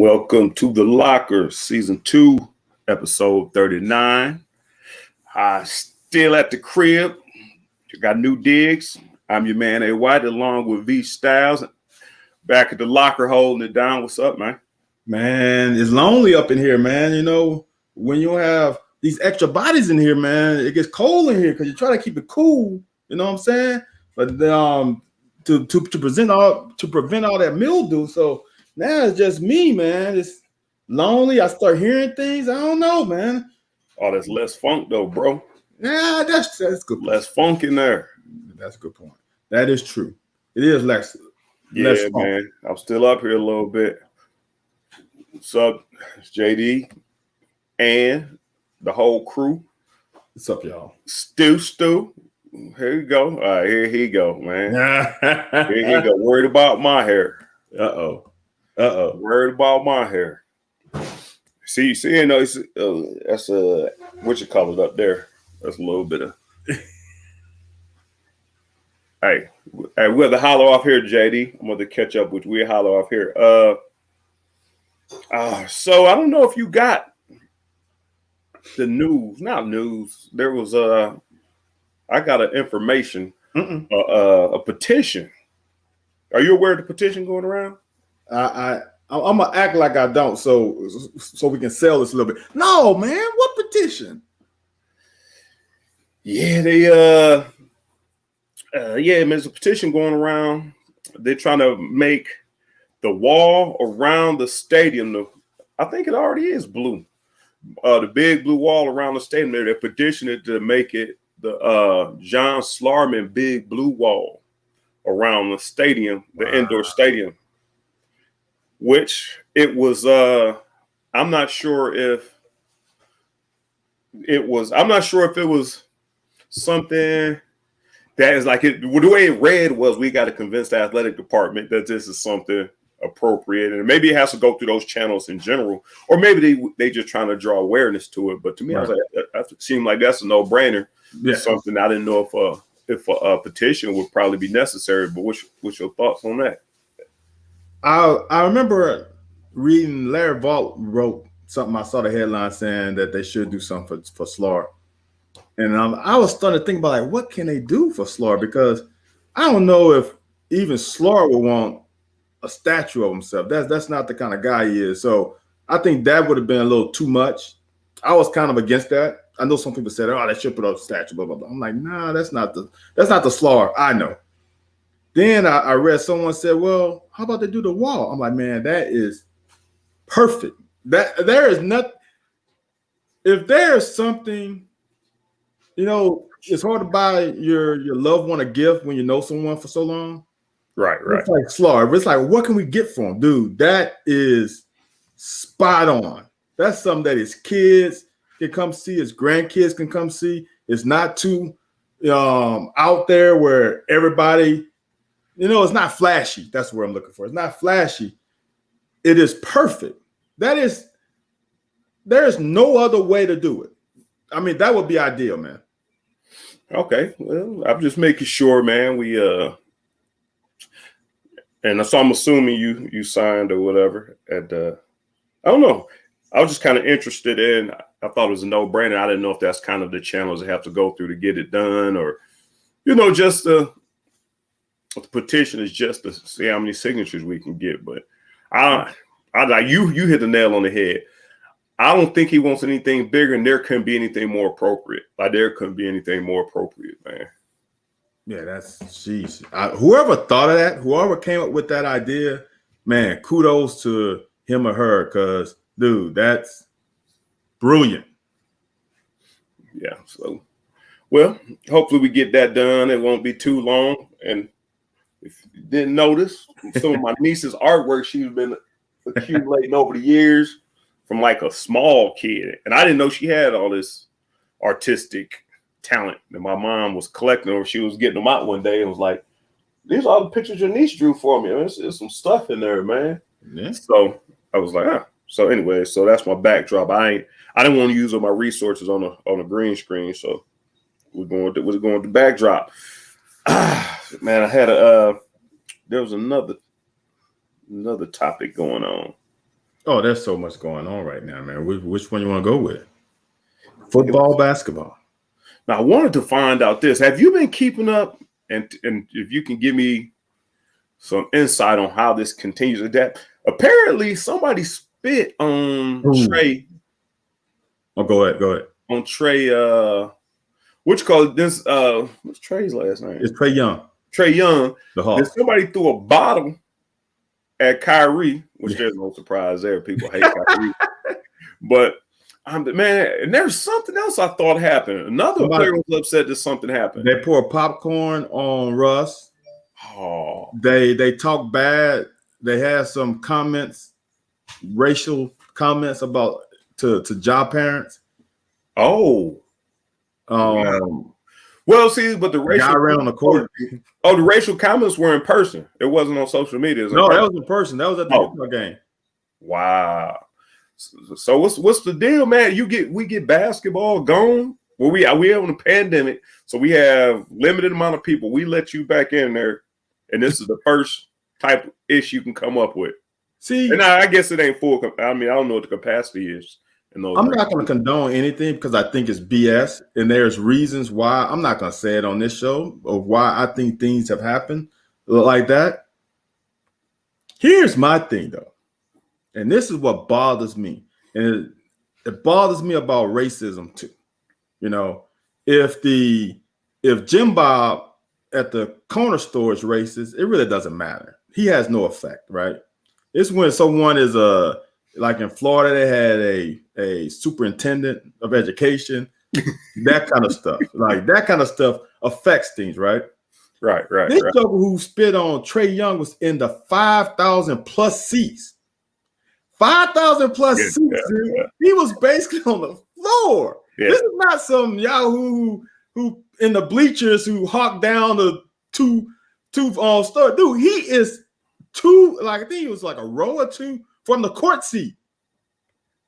Welcome to The Locker, Season 2, Episode 39. Still at the crib. Got new digs. I'm your man, A. White, along with V Styles. Back at the locker holding it down. What's up, man? Man, it's lonely up in here, man. You know, when you have these extra bodies in here, man, it gets cold in here because you try to keep it cool. You know what I'm saying? But to prevent all that mildew. So now it's just me, man. It's lonely. I start hearing things. I don't know, man. Oh, that's less funk though, bro. Yeah, that's good. Less funk in there. That's a good point. That is true. It is less. Yeah, less funk. Man. I'm still up here a little bit. What's up, it's JD and the whole crew? What's up, y'all? Stu. Here you go. All right, here he go, man. Here he go. Worried about my hair. Uh-oh. Worried about my hair. See, you know, it's, that's what you call it up there. That's a little bit of. Hey, we have to holler off here, JD. I'm going to catch up with you. We'll holler off here. So I don't know if you got the news. Not news. There was I got an information, a petition. Are you aware of the petition going around? I'm gonna act like I don't, so we can sell this a little bit. No, man, what petition? Yeah, there's a petition going around. They're trying to make the wall around the stadium. I think it already is blue. The big blue wall around the stadium. They're petitioning to make it the John Slarman big blue wall around the stadium, the indoor stadium. Which it was. I'm not sure if it was something that is like it. The way it read was, we got to convince the athletic department that this is something appropriate, and maybe it has to go through those channels in general, or maybe they just trying to draw awareness to it. But to me, I was like, that seemed like that's a no-brainer. Yeah. Something I didn't know if a petition would probably be necessary. But what's your thoughts on that? I remember reading Larry Vault wrote something. I saw the headline saying that they should do something for Slar, and I was starting to think about, like, what can they do for Slar, because I don't know if even Slar would want a statue of himself. That's not the kind of guy he is. So I think that would have been a little too much. I was kind of against that. I know some people said, "Oh, they should put up a statue." Blah blah blah. I'm like, nah, that's not the Slar I know. Then I read someone said, "Well, how about they do the wall?" I'm like, man, that is perfect. That there is nothing. If there is something, you know, it's hard to buy your loved one a gift when you know someone for so long. Right. It's like Slar. It's like, what can we get for him, dude? That is spot on. That's something that his kids can come see, his grandkids can come see. It's not too out there where everybody. You know, it's not flashy. That's what I'm looking for. It's not flashy. It is perfect. There is no other way to do it. I mean, that would be ideal, man. Okay. Well, I'm just making sure, man. And so I'm assuming you signed or whatever. And I don't know. I was just kind of interested in. I thought it was a no-brainer. I didn't know if that's kind of the channels they have to go through to get it done, or just the petition is just to see how many signatures we can get. But I like you hit the nail on the head. I don't think he wants anything bigger, and there couldn't be anything more appropriate. Like, there couldn't be anything more appropriate, man. Yeah, jeez. Whoever thought of that, whoever came up with that idea, man, kudos to him or her, because, dude, that's brilliant. Yeah. So, well, hopefully we get that done. It won't be too long. And if you didn't notice, some of my niece's artwork she's been accumulating over the years from like a small kid. And I didn't know she had all this artistic talent that my mom was collecting, or she was getting them out one day and was like, "These are all the pictures your niece drew for me. There's some stuff in there, man." Yeah. So I was like, So anyway, so that's my backdrop. I didn't want to use all my resources on a green screen. So we're going to the backdrop. Man, I had there was another topic going on. Oh, there's so much going on right now, man. Which one you want to go with? Football, basketball. Now, I wanted to find out this. Have you been keeping up? And if you can give me some insight on how this continues to adapt. Apparently, somebody spit on Trey. Oh, go ahead. On Trey, which called this? What's Trey's last name? It's Trae Young. Trae Young. The Hawk. Somebody threw a bottle at Kyrie, which there's no surprise there. People hate Kyrie, but man, and there's something else I thought happened. Another player was upset that something happened. They poured popcorn on Russ. Oh, they talk bad. They had some comments, racial comments about to job parents. Oh, well, see, but the racial guy around the court. Oh, the racial comments were in person. It wasn't on social media. No, that was in person. That was at the game. Wow. So what's the deal, man? We get basketball gone. Well, we have a pandemic, so we have limited amount of people. We let you back in there, and this is the first type of issue you can come up with. See, and I guess it ain't full. I mean, I don't know what the capacity is. I'm not going to condone anything because I think it's BS, and there's reasons why. I'm not going to say it on this show of why I think things have happened like that. Here's my thing, though, and this is what bothers me, and it bothers me about racism too. You know, if Jim Bob at the corner store is racist, it really doesn't matter. He has no effect, right? It's when someone is like in Florida, they had a superintendent of education, that kind of stuff. Like that kind of stuff affects things, right? Right. This joker who spit on Trae Young was in the 5,000 plus seats. 5,000 plus seats. Yeah. He was basically on the floor. Yeah. This is not some Yahoo who in the bleachers who hawked down the two star. Dude, he is I think he was like a row or two from the court seat.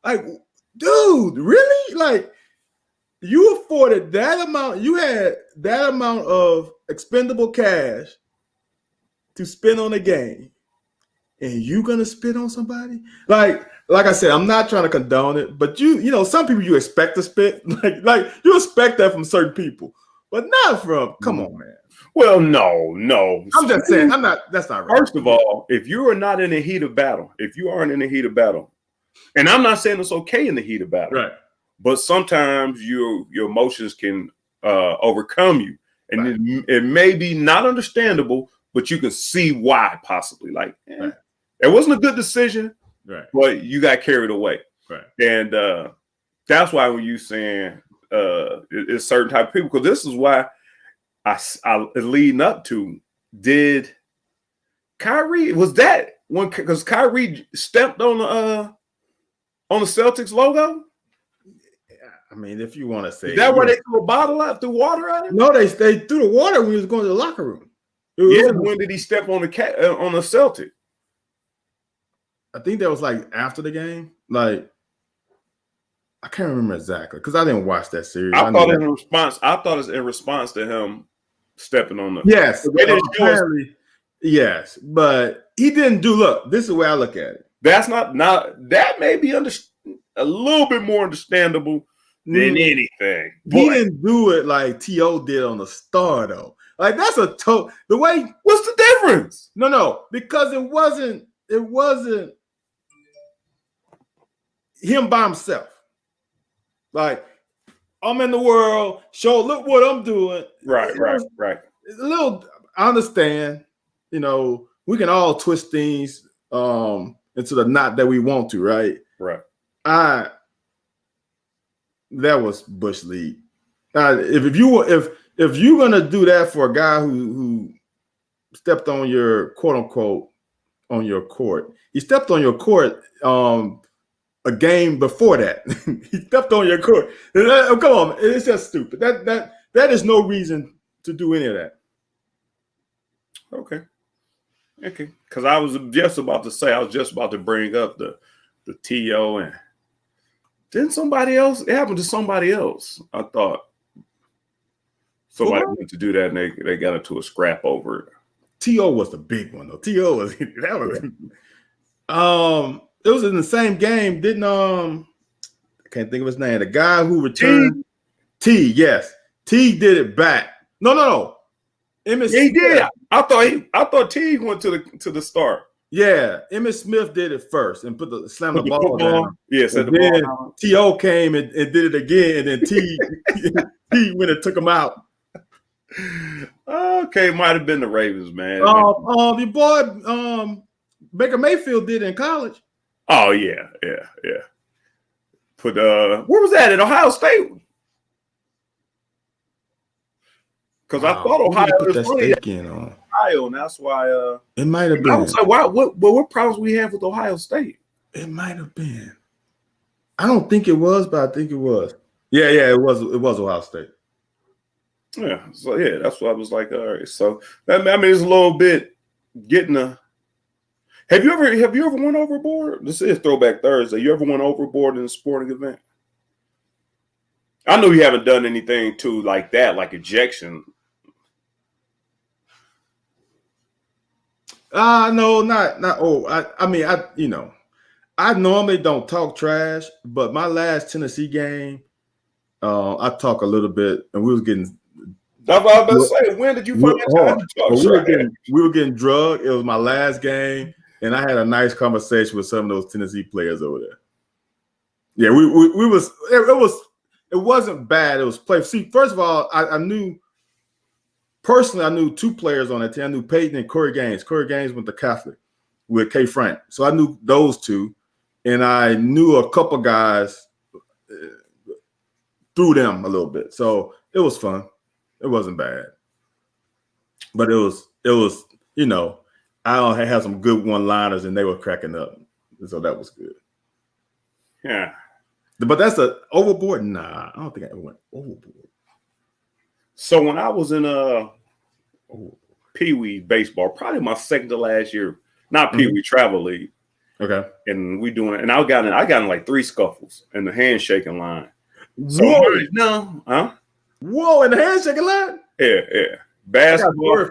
Like, dude, really? Like, you afforded that amount, you had that amount of expendable cash to spend on a game, and you gonna spit on somebody? Like I said, I'm not trying to condone it, but you know, some people you expect to spit. Like you expect that from certain people, but not from, come on, man. Well, no. I'm just saying, that's not right. First of all, if you are not in the heat of battle, and I'm not saying it's okay in the heat of battle, right? But sometimes your emotions can overcome you, and right. it may be not understandable, but you can see why possibly. Like, right. It wasn't a good decision, right? But you got carried away, right? And that's why when you saying it's certain type of people, because this is why I leading up to, did Kyrie, was that one, because Kyrie stepped on the Celtics logo? I mean, if you want to say, is that why they threw a bottle out, threw water at him? No, they threw the water when he was going to the locker room. When did he step on the Celtic? I think that was like after the game. Like, I can't remember exactly because I didn't watch that series. I thought it was in response to him stepping on the. Yes, yes, but he didn't do. Look, this is the way I look at it. That's not that may be a little bit more understandable than anything. He didn't do it like T.O. did on the Star, though. Like, that's the way. What's the difference? No, because it wasn't him by himself. Like, I'm in the world, look what I'm doing. Right. It's a little, I understand, you know, we can all twist things into the knot that we want to, right? Right. That was Bush League. If you're gonna do that for a guy who stepped on your quote unquote on your court, he stepped on your court a game before that. He stepped on your court. Come on, it's just stupid. That is no reason to do any of that. Okay. Because I was just about to bring up the TO, and didn't somebody else? It happened to somebody else. I thought somebody went to do that, and they got into a scrap over it. TO was the big one though. TO was that was. it was in the same game. Didn't I can't think of his name. The guy who returned T. Yes, T did it back. No. Emmitt Yeah, he Smith. did. I thought T went to the start. Yeah, Emmitt Smith did it first and slammed the ball down. Yeah, set the then ball down. T.O. came and did it again, and then T went and took him out. Okay, might have been the Ravens, man. Your boy Baker Mayfield did it in college. Oh yeah. Put where was that at Ohio State? Because I thought Ohio put was that funny. stake in on. Ohio, and that's why It might have I been. was like, why? What problems we have with Ohio State? It might have been. I don't think it was, but I think it was. Yeah, it was. It was Ohio State. Yeah, so yeah, that's why I was like, all right. So I mean, it's a little bit getting a. Have you ever went overboard? This is Throwback Thursday. You ever went overboard in a sporting event? I know you haven't done anything too like that, like ejection. No, not. Oh, I mean, I normally don't talk trash, but my last Tennessee game, I talk a little bit, and we was getting. That's what I was about to say. When did you find time to talk trash? We were getting drugged. It was my last game, and I had a nice conversation with some of those Tennessee players over there. Yeah, it wasn't bad. It was play. See, first of all, I knew personally. I knew two players on that team. I knew Peyton and Corey Gaines. Corey Gaines went to Catholic with K. Frank, so I knew those two, and I knew a couple guys through them a little bit. So it was fun. It wasn't bad, but it was. I had some good one-liners, and they were cracking up, so that was good. Yeah. But that's a overboard. Nah, I don't think I ever went overboard. So when I was in Pee Wee baseball, probably my second to last year, not Pee Wee Travel League. Okay. And we doing it, and I got in like 3 scuffles in the handshaking line. So Whoa, in the handshaking line? Yeah. Basketball,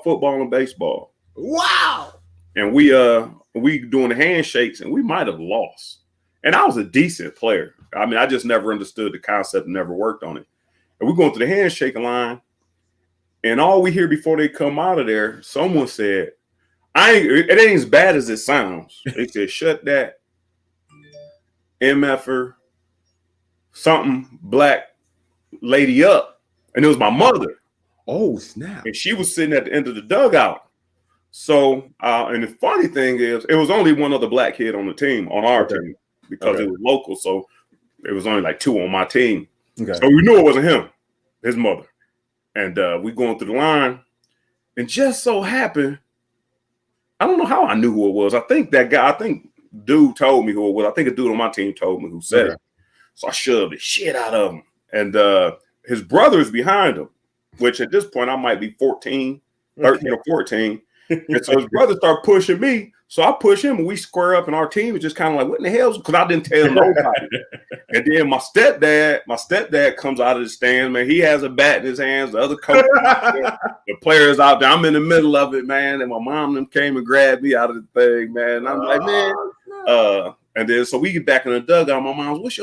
football, and baseball. Wow. And we doing the handshakes, and we might have lost. And I was a decent player. I mean, I just never understood the concept and never worked on it. And we're going through the handshaking line, and all we hear before they come out of there, someone said, it ain't as bad as it sounds. They said, shut that MFer something black lady up. And it was my mother. Oh, snap. And she was sitting at the end of the dugout. So, and the funny thing is, it was only one other black kid on the team, on our team, because it was local. So it was only like 2 on my team. Okay. So we knew it wasn't him, his mother. And we going through the line. And just so happened, I don't know how I knew who it was. I think dude told me who it was. I think a dude on my team told me who said it. So I shoved the shit out of him. And his brother's behind him, which at this point I might be 13 or 14. And so his brother started pushing me. So I push him and we square up, and our team is just kind of like, what in the hell? Because I didn't tell nobody. And then my stepdad comes out of the stand, man. He has a bat in his hands. The other coach, the players out there. I'm in the middle of it, man. And my mom them came and grabbed me out of the thing, man. And I'm like, man. And then so we get back in the dugout. My mom's, what's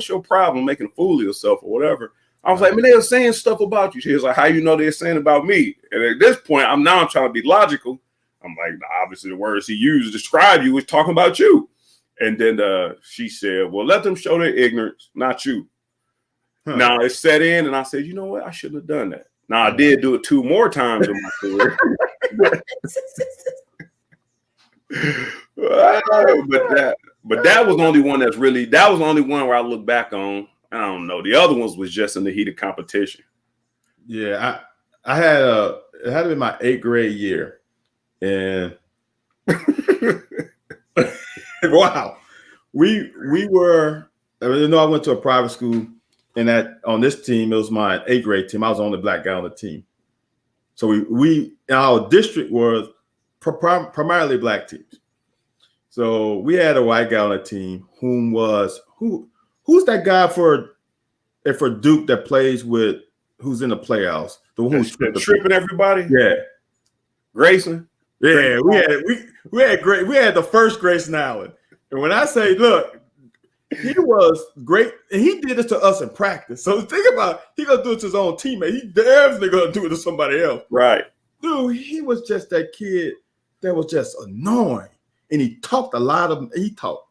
your problem making a fool of yourself or whatever? I was like, man, they were saying stuff about you. She was like, how you know they're saying about me? And at this point, I'm trying to be logical. I'm like, obviously the words he used to describe you was talking about you. And then she said, well, let them show their ignorance, not you. Now it set in, and I said, you know what? I shouldn't have done that. Now I did do it 2 more times in my career. But that was the only one that was the only one where I look back on. I don't know. The other ones was just in the heat of competition. Yeah, I had it had to be my 8th grade year. And wow, we were. I went to a private school, and on this team it was my 8th grade team. I was the only black guy on the team. So we our district was primarily black teams. So we had a white guy on the team who's that guy for Duke that plays with who's in the playoffs? The one who's tripping everybody. Yeah, Grayson. Yeah, we had the first Grayson Allen. And when I say, look, he was great, and he did this to us in practice. So think about, he gonna do it to his own teammate. He definitely gonna do it to somebody else. Right. Dude, he was just that kid that was just annoying, and he talked a lot of. He talked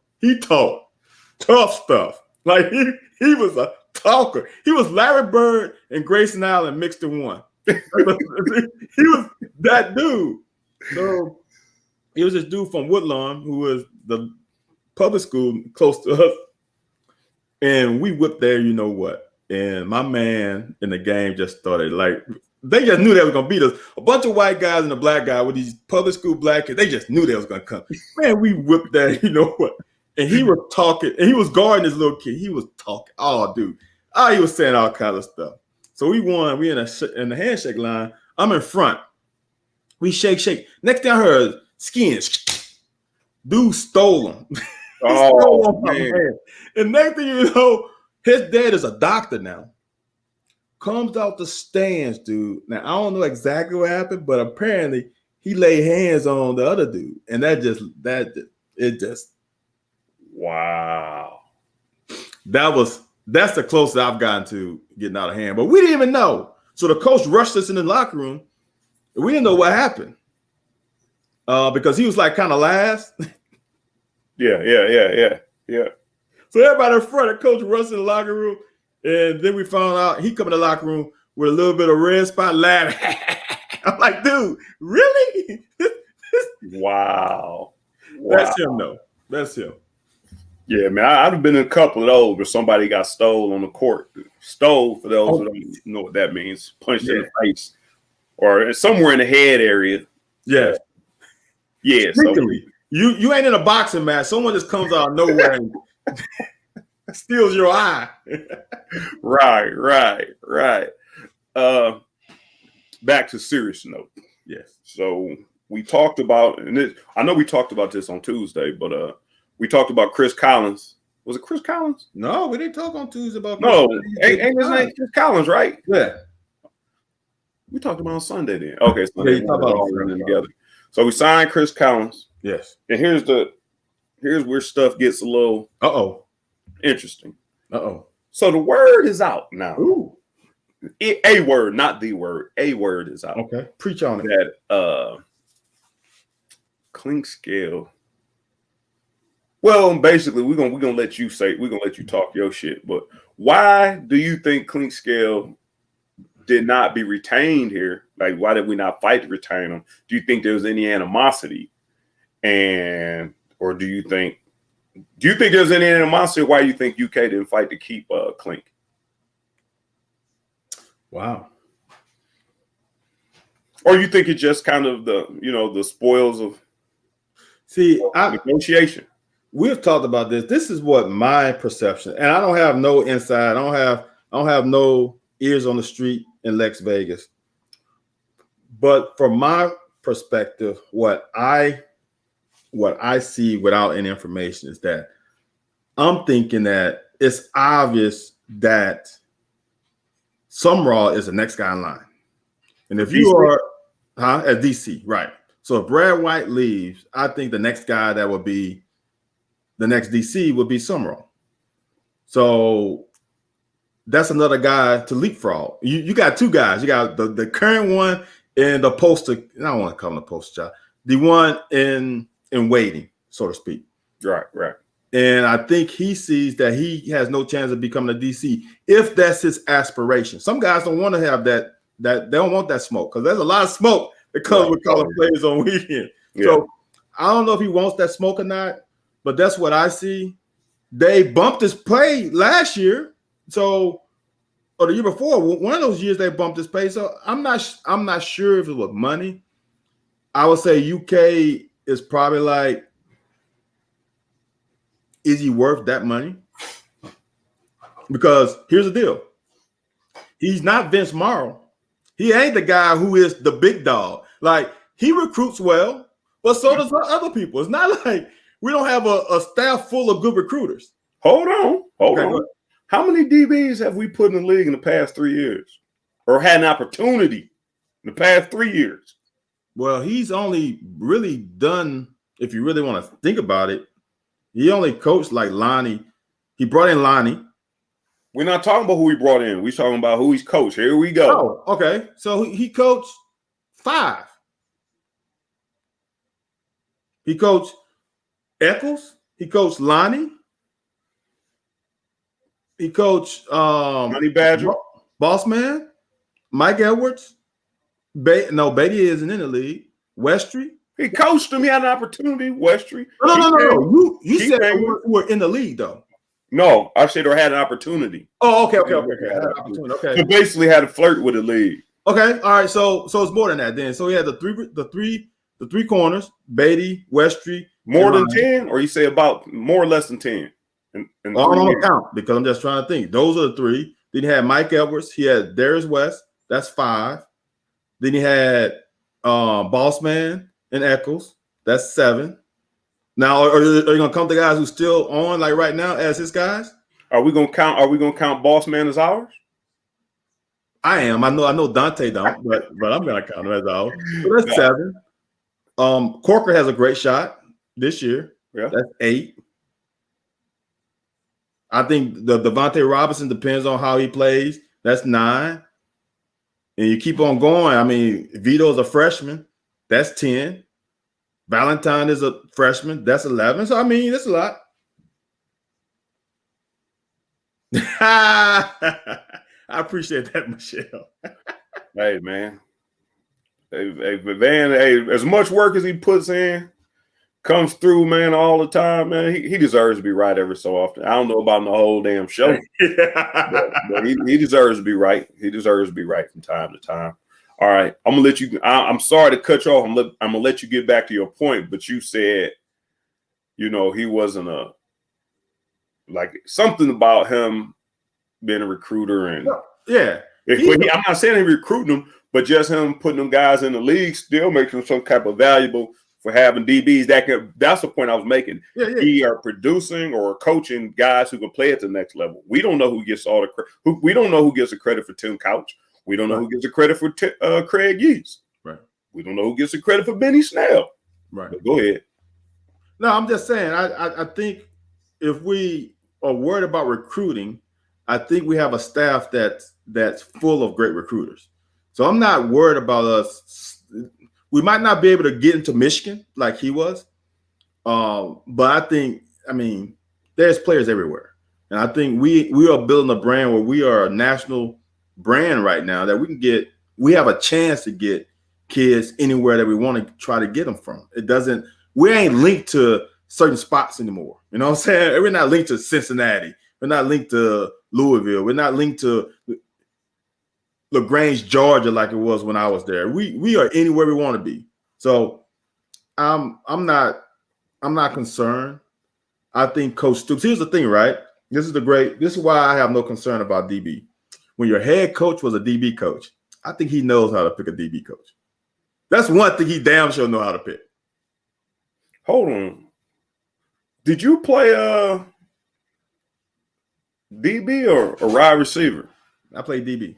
tough stuff. Like he was a talker. He was Larry Bird and Grayson Allen mixed in one. He was that dude. So he was this dude from Woodlawn who was the public school close to us, and we whipped there. You know what? And my man in the game just started like. They just knew they was gonna beat us. A bunch of white guys and a black guy with these public school black kids. They just knew they was gonna come. Man, we whipped that. You know what? And he was talking, and he was guarding this little kid. He was talking. Oh, dude. Oh, he was saying all kinds of stuff. So we won. We in the handshake line. I'm in front. We shake. Next thing I heard, skins. Dude stole him. Oh, man. And next thing you know, his dad is a doctor now. Comes out the stands, dude. Now, I don't know exactly what happened, but apparently he laid hands on the other dude. And it just. Wow. That's the closest I've gotten to getting out of hand. But we didn't even know. So the coach rushed us in the locker room. And we didn't know what happened. Because he was like kind of last. Yeah. So everybody in front of coach rushed in the locker room. And then we found out he come in the locker room with a little bit of red spot laughing. I'm like, dude, really? Wow. That's him, though. That's him. Yeah, man. I've been in a couple of those where somebody got stole on the court. Stole, for those who don't know what that means, punched in the face or somewhere in the head area. Yeah. Yeah. Sneakily. You ain't in a boxing match. Someone just comes out of nowhere and steals your eye. Right. Back to serious note. Yes. So we talked about, and I know we talked about this on Tuesday, but we talked about Chris Collins. Was it Chris Collins? No, we didn't talk on Tuesday about. No, ain't his name Chris Collins, right? Yeah. We talked about on Sunday then. Okay, Sunday. Yeah, you talked about all running together. So we signed Chris Collins. Yes. And here's where stuff gets a little interesting. So the word is out now. Ooh. A word, not the word. A word is out. Okay. Preach on it. That Clinkscale. Well, basically, we're gonna let you talk your shit. But why do you think Clinkscale did not be retained here? Like, why did we not fight to retain him? Do you think there was any animosity? Or do you think there's any animosity? Why you think UK didn't fight to keep Clink? Wow. Or you think it's just kind of the spoils of negotiation? We've talked about this. This is what my perception, and I don't have no inside. I don't have no ears on the street in Lex Vegas. But from my perspective, what I see without any information is that I'm thinking that it's obvious that Sumrall is the next guy in line. And if you are at DC, right. So if Brad White leaves, I think the next guy that would be the next DC would be Sumrall. So that's another guy to leapfrog. You got two guys. You got the current one and the poster. I don't want to call him the poster child. The one in waiting, so to speak. Right. And I think he sees that he has no chance of becoming a DC if that's his aspiration. Some guys don't want to have that they don't want that smoke because there's a lot of smoke that comes with calling players on weekend. Yeah. So I don't know if he wants that smoke or not, but that's what I see. They bumped his pay last year, or the year before. One of those years they bumped his pay. So I'm not sure if it was money. I would say UK is probably like, is he worth that money? Because here's the deal. He's not Vince Morrow. He ain't the guy who is the big dog. Like, he recruits well, but so does other people. It's not like we don't have a staff full of good recruiters. Hold on. How many DBs have we put in the league in the past 3 years? Or had an opportunity in the past 3 years? Well, he's only really done, if you really want to think about it, He only coached like Lonnie. He brought in Lonnie. We're not talking about who he brought in. We're talking about who he's coached. Here we go. Oh, okay. So he coached 5. He coached Eccles. He coached Lonnie. He coached Honey Badger. Boss Man, Mike Edwards. Beatty isn't in the league. Westry. He coached him. He had an opportunity. Westry. No. You said who were in the league though. No, I said or had an opportunity. Oh, okay. Had an opportunity. Okay. So basically had to flirt with the league. Okay. All right. So it's more than that then. So he had the three corners, Beatty, Westry. More than 10, or you say about more or less than 10? I don't count because I'm just trying to think. Those are the 3. Then he had Mike Edwards. He had Darius West. That's 5. Then he had Boss Man and Eccles. That's 7. Now, are you gonna count the guys who's still on like right now as his guys? Are we gonna count Boss Man as ours? I am. I know Dante don't, but I'm gonna count him as ours. So that's 7. Corker has a great shot this year. Yeah, that's 8. I think the Devontae Robinson depends on how he plays. That's 9. And you keep on going. I mean, Vito's a freshman. That's 10. Valentine is a freshman. That's 11. So, I mean, that's a lot. I appreciate that, Michelle. Hey, man. Hey, Van, as much work as he puts in, comes through, man, all the time, man. He deserves to be right every so often. I don't know about the whole damn show, but he deserves to be right. He deserves to be right from time to time. All right, I'm gonna let you. I'm sorry to cut you off. I'm gonna let you get back to your point, but you said, he wasn't something about him being a recruiter, and yeah. I'm not saying he recruiting them, but just him putting them guys in the league still makes them some type of valuable for having DBs. That's the point I was making. Yeah. He are producing or coaching guys who can play at the next level. We don't know who gets all the credit. We don't know who gets the credit for Tim Couch. We don't know who gets the credit for Craig Yeast. Right. We don't know who gets the credit for Benny Snell. Right. But go ahead. No, I'm just saying. I think if we are worried about recruiting, I think we have a staff that's full of great recruiters. So I'm not worried about us. We might not be able to get into Michigan like he was, but I mean, there's players everywhere, and I think we are building a brand where we are a national brand right now that we have a chance to get kids anywhere that we want to try to get them from. We ain't linked to certain spots anymore. You know what I'm saying? We're not linked to Cincinnati. We're not linked to Louisville. We're not linked to LaGrange, Georgia, like it was when I was there. We are anywhere we want to be. So I'm not concerned. I think Coach Stoops. Here's the thing, right? This is why I have no concern about DB. When your head coach was a DB coach, I think he knows how to pick a DB coach. That's one thing he damn sure know how to pick. Hold on. Did you play DB or wide receiver? I played DB.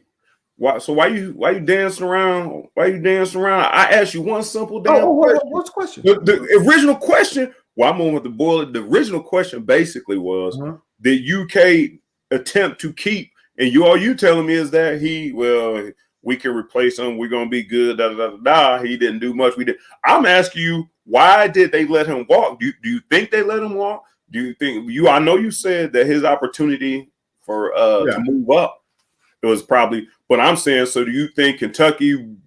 Why you dancing around? Why you dancing around? I asked you one simple damn question. What's the question? The original question. Well, I'm on with the bullet. The original question basically was, did UK attempt to keep? And all you telling me is that we can replace him. We're gonna be good. He didn't do much. We did. I'm asking you, why did they let him walk? Do you think they let him walk? Do you think I know you said that his opportunity for to move up, it was probably. But I'm saying, so do you think Kentucky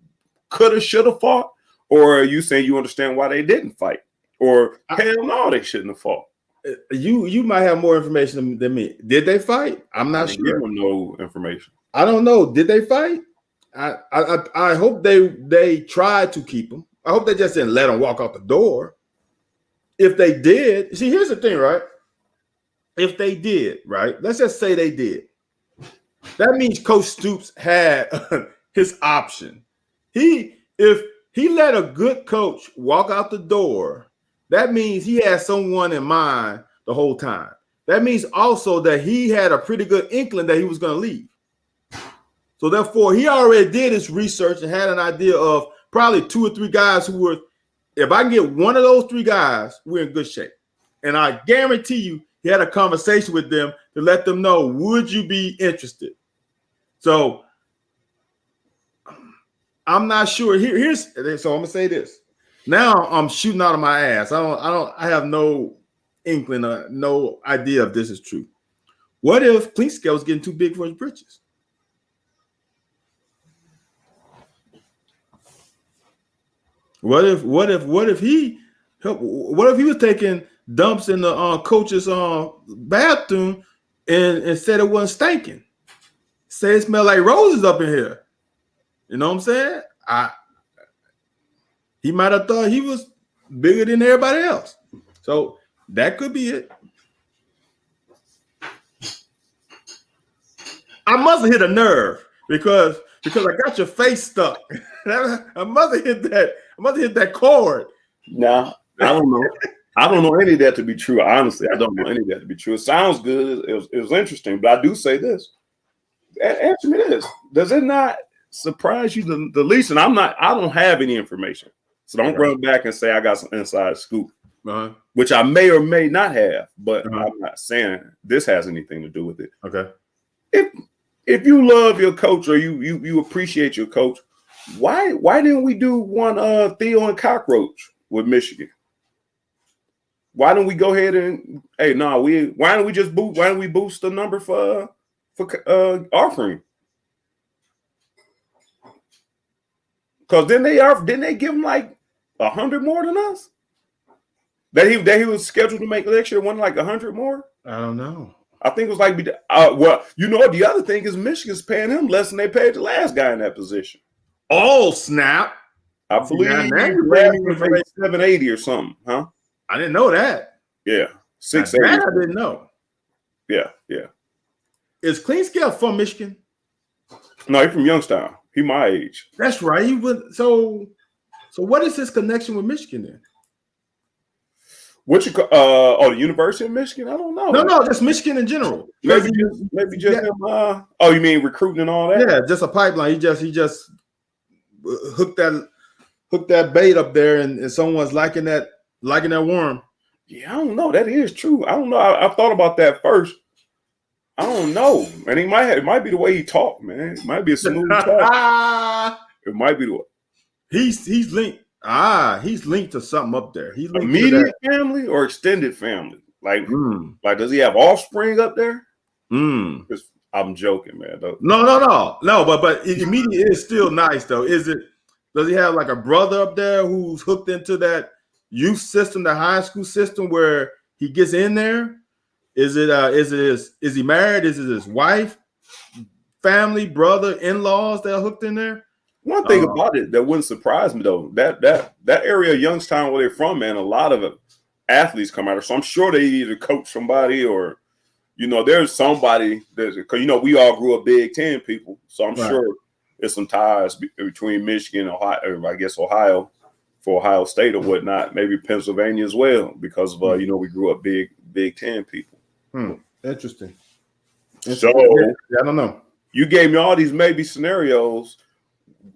could have, should have fought, or are you saying you understand why they didn't fight, or hell no, they shouldn't have fought? You might have more information than me. Did they fight? I'm not sure. You don't know information. I don't know. Did they fight? I hope they tried to keep him. I hope they just didn't let him walk out the door. If they did, see, here's the thing, right? If they did, right? Let's just say they did. That means Coach Stoops had his option. If he let a good coach walk out the door, that means he had someone in mind the whole time. That means also that he had a pretty good inkling that he was going to leave. So therefore, he already did his research and had an idea of probably 2 or 3 guys who were, if I can get one of those 3 guys, we're in good shape. and I guarantee you he had a conversation with them to let them know, would you be interested? So I'm not sure. So I'm gonna say this. Now I'm shooting out of my ass. I have no inkling, no idea if this is true. What if Clinkscale was getting too big for his britches? What if he was taking dumps in the coach's bathroom and said it wasn't stinking? Say it smelled like roses up in here. You know what I'm saying? He might have thought he was bigger than everybody else. So that could be it. I must have hit a nerve because I got your face stuck. I must have hit that chord. Nah, I don't know. I don't know any of that to be true. Honestly, I don't know any of that to be true. It sounds good. It was interesting, but I do say this. Answer me this: does it not surprise you the least? And I don't have any information, so don't run back and say I got some inside scoop, which I may or may not have. But I'm not saying this has anything to do with it. Okay. If you love your coach or you appreciate your coach, why didn't we do one Theo and Cockroach with Michigan? Why don't we go ahead and why don't we boost the number for offering? Because didn't they give him like 100 more than us? That he was scheduled to make next year, wasn't like 100 more? I don't know. I think it was like the other thing is Michigan's paying him less than they paid the last guy in that position. Oh, snap. I believe you're bringing him for 780 or something, huh? I didn't know that. Yeah. 680. That I didn't know. Yeah. Is Clinkscale from Michigan? No, he's from Youngstown. He my age. That's right. He went so what is his connection with Michigan then? The University of Michigan? I don't know. No, just Michigan in general. Maybe just him. You mean recruiting and all that? Yeah, just a pipeline. He just hooked that bait up there, and someone's liking that worm. Yeah, I don't know. That is true. I don't know. I thought about that first. I don't know, and it might be the way he talked, man. It might be a smooth talk. It might be the way. He's linked. He's linked to something up there. He's linked immediate family or extended family. Like does he have offspring up there? I'm joking, man. No. But immediate is still nice though. Does he have like a brother up there who's hooked into that youth system, the high school system where he gets in there? Is he married? Is it his wife, family, brother, in-laws that are hooked in there? One thing about it that wouldn't surprise me though, that area of Youngstown where they're from, man, a lot of athletes come out of. So I'm sure they either coach somebody or, there's somebody because we all grew up Big Ten people. So I'm sure there's some ties between Michigan and Ohio, I guess Ohio for Ohio State or whatnot, maybe Pennsylvania as well, because of we grew up Big Ten people. Interesting. So I don't know. You gave me all these maybe scenarios.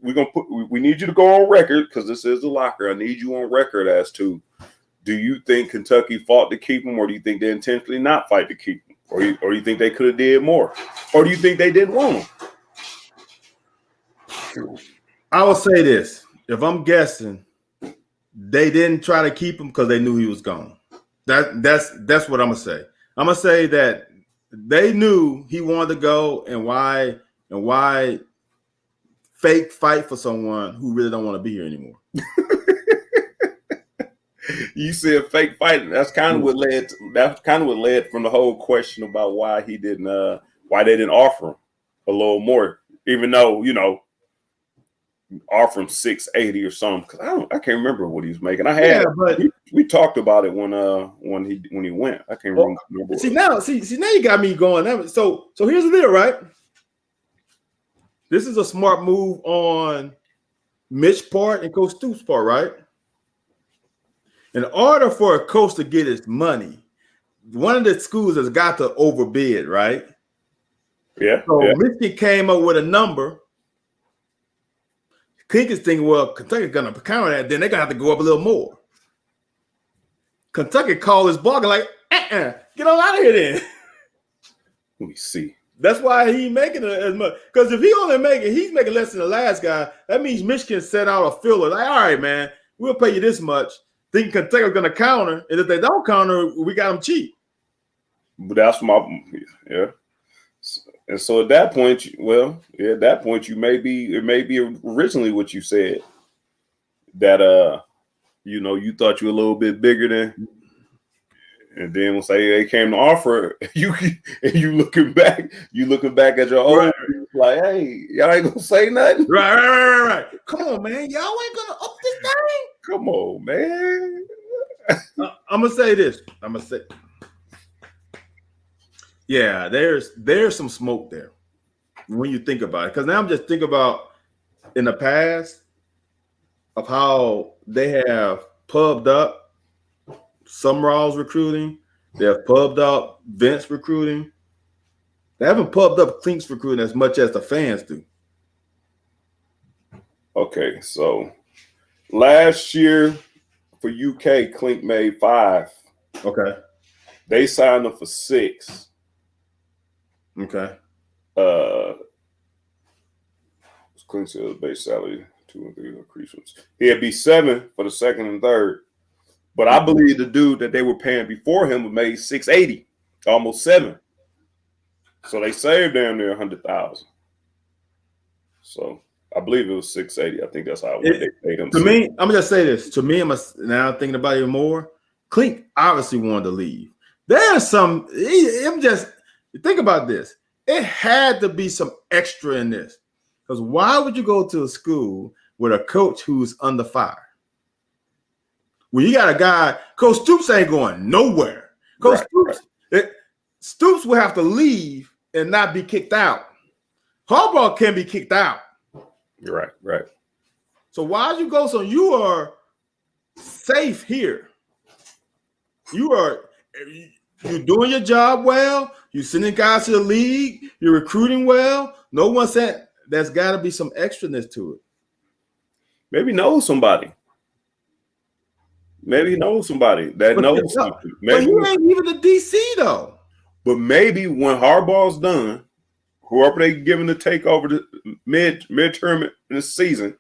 We need you to go on record because this is the locker. I need you on record as to, do you think Kentucky fought to keep him, or do you think they intentionally not fight to keep him, or you think they could have did more, or do you think they didn't want him? I will say this: if I'm guessing, they didn't try to keep him because they knew he was gone. That's what I'm gonna say. I'm gonna say that they knew he wanted to go, and why fake fight for someone who really don't want to be here anymore. You said fake fighting. That's kind of what led from the whole question about why they didn't offer him a little more, even though offer him 680 or something. Because I can't remember what he was making. But we talked about it when he went. I can't remember. See now you got me going. So here's the deal, right? This is a smart move on Mitch's part and Coach Stoops' part, right? In order for a coach to get his money, one of the schools has got to overbid, right? Yeah. So Michigan came up with a number. Kinkers thinking, well, Kentucky's going to counter that, then they're going to have to go up a little more. Kentucky called his ball like, get on out of here then. Let me see. That's why he making it as much. Because if he's making less than the last guy, that means Michigan set out a filler. Like, all right, man, we'll pay you this much. Thinking Kentucky's going to counter. And if they don't counter, we got them cheap. But that's yeah. And so at that point, it may be originally what you said that, you thought you were a little bit bigger than. And then when they came to offer, you looking back at your own, like, hey, y'all ain't gonna say nothing. Right. Come on, man. Y'all ain't gonna up this thing. Come on, man. I'm gonna say this. Yeah, there's some smoke there when you think about it. Because now I'm just thinking about in the past of how they have pubbed up Summerall's recruiting. They have pubbed up Vince recruiting. They haven't pubbed up Klink's recruiting as much as the fans do. Okay, so last year for UK, Klink made 5. Okay. They signed him for 6. Okay. Klink's base salary 2 and 3 increases. He'd be 7 for the second and third. But I believe the dude that they were paying before him made $680, almost 7. So they saved damn near 100,000. So I believe it was $680. I think that's how they paid him. To me, I'm gonna just say this. To me, now thinking about it more. Klink obviously wanted to leave. There's some. Think about this. It had to be some extra in this, because why would you go to a school with a coach who's under fire? Well, you got a guy, Coach Stoops ain't going nowhere. Stoops will have to leave and not be kicked out. Harbaugh can be kicked out. You're right. So why you go? So you are safe here. You're doing your job well. You're sending guys to the league. You're recruiting well. No one said there's got to be some extraness to it. Maybe know somebody. Maybe knows somebody that knows something. But you ain't even the DC though. But maybe when Harbaugh's done, whoever they giving the takeover the midterm in the season,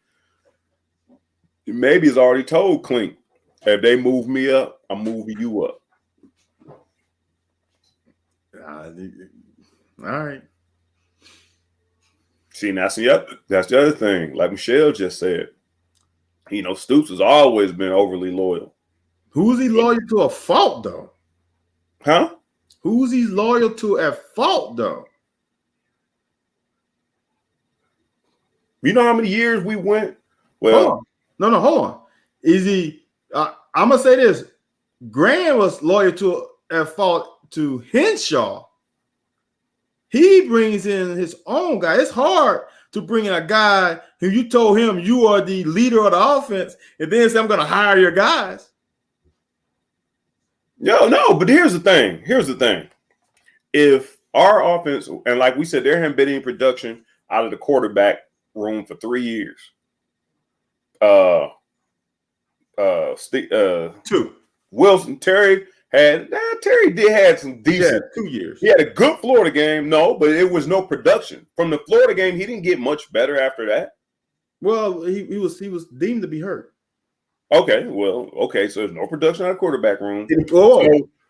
maybe has already told Klink, if they move me up, I'm moving you up. All right. See, that's the other thing. Like Michelle just said, Stoops has always been overly loyal. Who's he loyal to a fault, though? Huh? Who's he loyal to at fault, though? You know how many years we went? Well, hold on. Is he? I'm gonna say this. Graham was loyal to at fault to Henshaw. He brings in his own guy. It's hard to bring in a guy who you told him you are the leader of the offense, and then say, I'm going to hire your guys. No, but here's the thing. If our offense, and like we said, there hadn't been any production out of the quarterback room for 3 years. 2. Wilson, Terry did have some decent 2 years. He had a good Florida game, but it was no production. From the Florida game, he didn't get much better after that. Well, he was deemed to be hurt. Okay, so there's no production out of quarterback room.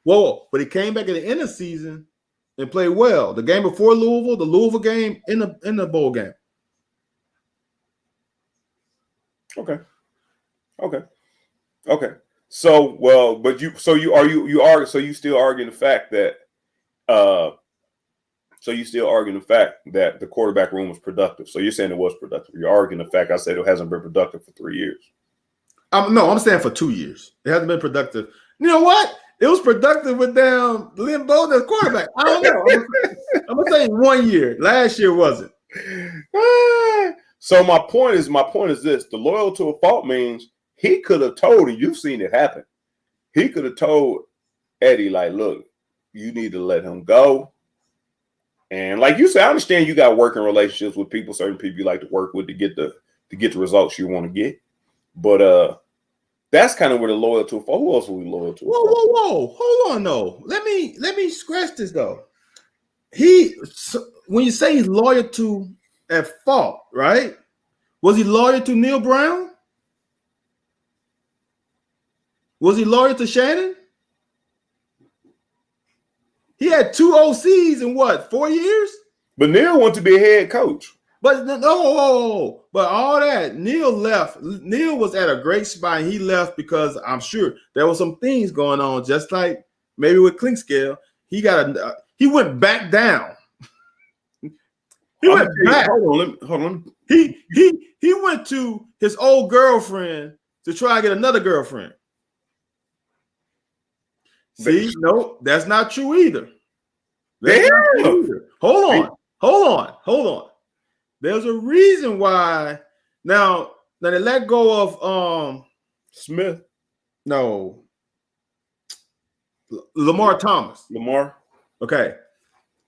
But he came back at the end of the season and played well. The game before Louisville, the Louisville game in the bowl game. Okay. So, you still arguing the fact that the quarterback room was productive. So you're saying it was productive. You're arguing the fact I said it hasn't been productive for 3 years. No, I'm saying for 2 years. It hasn't been productive. You know what? It was productive with Lynn Bowden as quarterback. I don't know. I'm gonna say 1 year. Last year wasn't. So my point is this: the loyal to a fault means he could have told, and you've seen it happen. He could have told Eddie, like, look, you need to let him go. And like you said, I understand you got working relationships with certain people you like to work with to get the results you want to get. But That's kind of where the loyal to. Who else are we loyal to? Whoa! Hold on, though. Let me scratch this though. When you say he's loyal to at fault, right? Was he loyal to Neil Brown? Was he loyal to Shannon? He had 2 OCs in what, 4 years? But Neil wanted to be a head coach. But no, but all that, Neil left. Neil was at a great spot. And he left because I'm sure there were some things going on, just like maybe with Clinkscale. He went back down. He went back. Hold on. He went to his old girlfriend to try and get another girlfriend. See, no, that's not true either. Hold on. There's a reason why. Now they let go of Smith. No. Lamar Thomas. Lamar. Okay.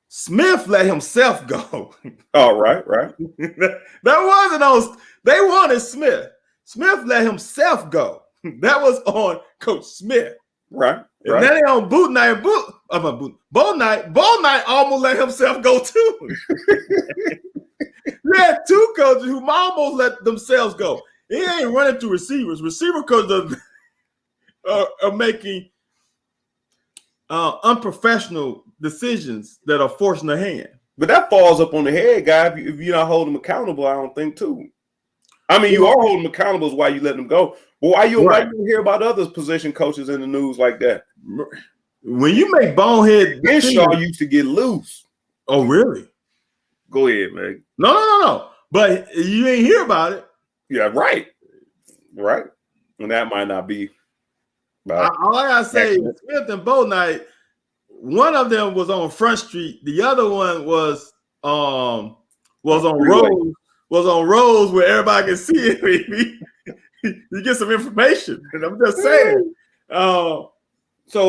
Smith let himself go. Oh, right. That wasn't on. They wanted Smith. Smith let himself go. That was on Coach Smith. Right. And then they on Boot Knight. Bo Knight almost let himself go too. We had 2 coaches who almost let themselves go. He ain't running to receivers. Receiver coaches are making unprofessional decisions that are forcing the hand. But that falls up on the head guy if you're not holding him accountable, I don't think, too. I mean, you are holding him accountable is why you let them go. But why you hear about other position coaches in the news like that? When you make bonehead decisions, Shaw used to get loose. Oh, really? Go ahead, man. No. But you ain't hear about it. Yeah, right. And that might not be. All I gotta say, Smith and Bo Knight, one of them was on Front Street. The other one was on Rose. Was on Rose where everybody can see it. You get some information. And I'm just saying. So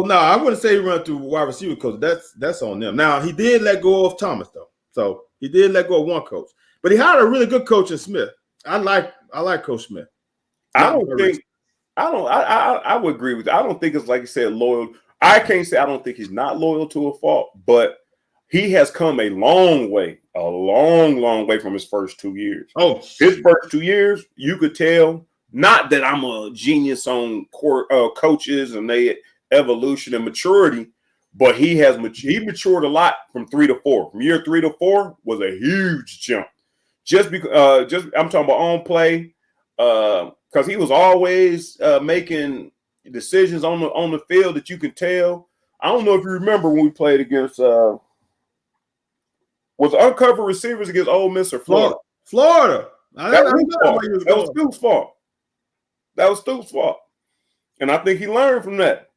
no, I wouldn't say he run through wide receiver coach. That's on them. Now he did let go of Thomas though. So he did let go of one coach, but he hired a really good coach in Smith. I like Coach Smith. I would agree with you. I don't think it's like you said loyal. I can't say I don't think he's not loyal to a fault, but he has come a long way from his first 2 years. Oh, his first 2 years, you could tell. Not that I'm a genius on coaches and their evolution and maturity, but he matured a lot from 3 to 4. From year 3 to 4 was a huge jump. Just because, I'm talking about on play, because he was always making decisions on the field that you can tell. I don't know if you remember when we played against was uncovered receivers against Ole Miss or Florida. That was Stoops' fault. That was Stoops' fault. And I think he learned from that.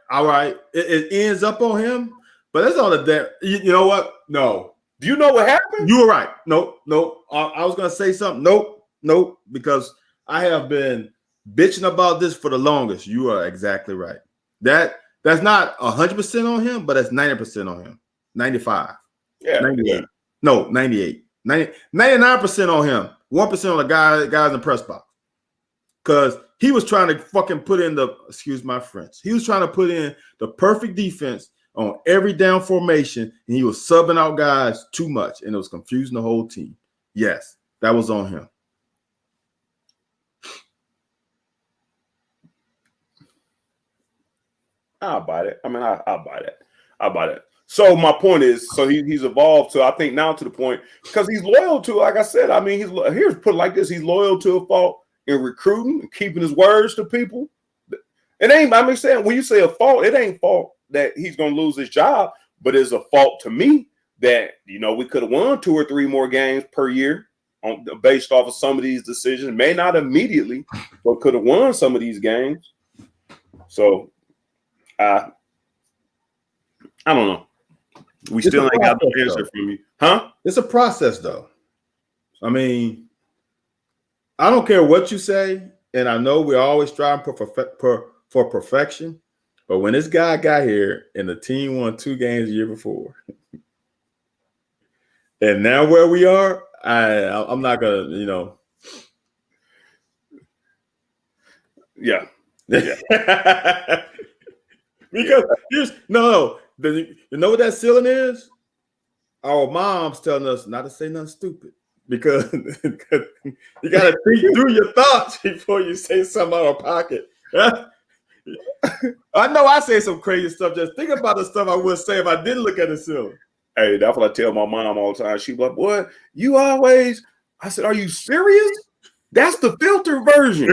All right. It ends up on him, but that's all that. You know what? No. Do you know what happened? You were right. Nope. I was going to say something. Nope. Because I have been bitching about this for the longest. You are exactly right. That's not 100% on him, but that's 90% on him. 95. Yeah. 98. Yeah. No, 98. 99% on him. 1% on the guys in press box. Because he was trying to fucking put in excuse my French. He was trying to put in the perfect defense on every down formation, and he was subbing out guys too much, and it was confusing the whole team. Yes, that was on him. I'll buy it. I mean, I'll buy that. I'll buy that. So my point is, so he's evolved to, I think now to the point, because he's loyal to, like I said, I mean, here's put it like this, he's loyal to a fault in recruiting and keeping his words to people. It ain't, I'm saying, when you say a fault, it ain't fault that he's going to lose his job, but it's a fault to me that, we could have won 2 or 3 more games per year based off of some of these decisions. May not immediately, but could have won some of these games. So, I don't know. We still ain't got the answer from you. Huh? It's a process, though. I mean, I don't care what you say, and I know we're always striving for perfection, but when this guy got here and the team won 2 games the year before, and now where we are, I'm not gonna, Yeah. Because here's you know what that ceiling is? Our mom's telling us not to say nothing stupid because you got to think through your thoughts before you say something out of pocket. I know I say some crazy stuff. Just think about the stuff I would say if I didn't look at the ceiling. Hey, that's what I tell my mom all the time. She's like, "What? You always?" I said, "Are you serious? That's the filter version."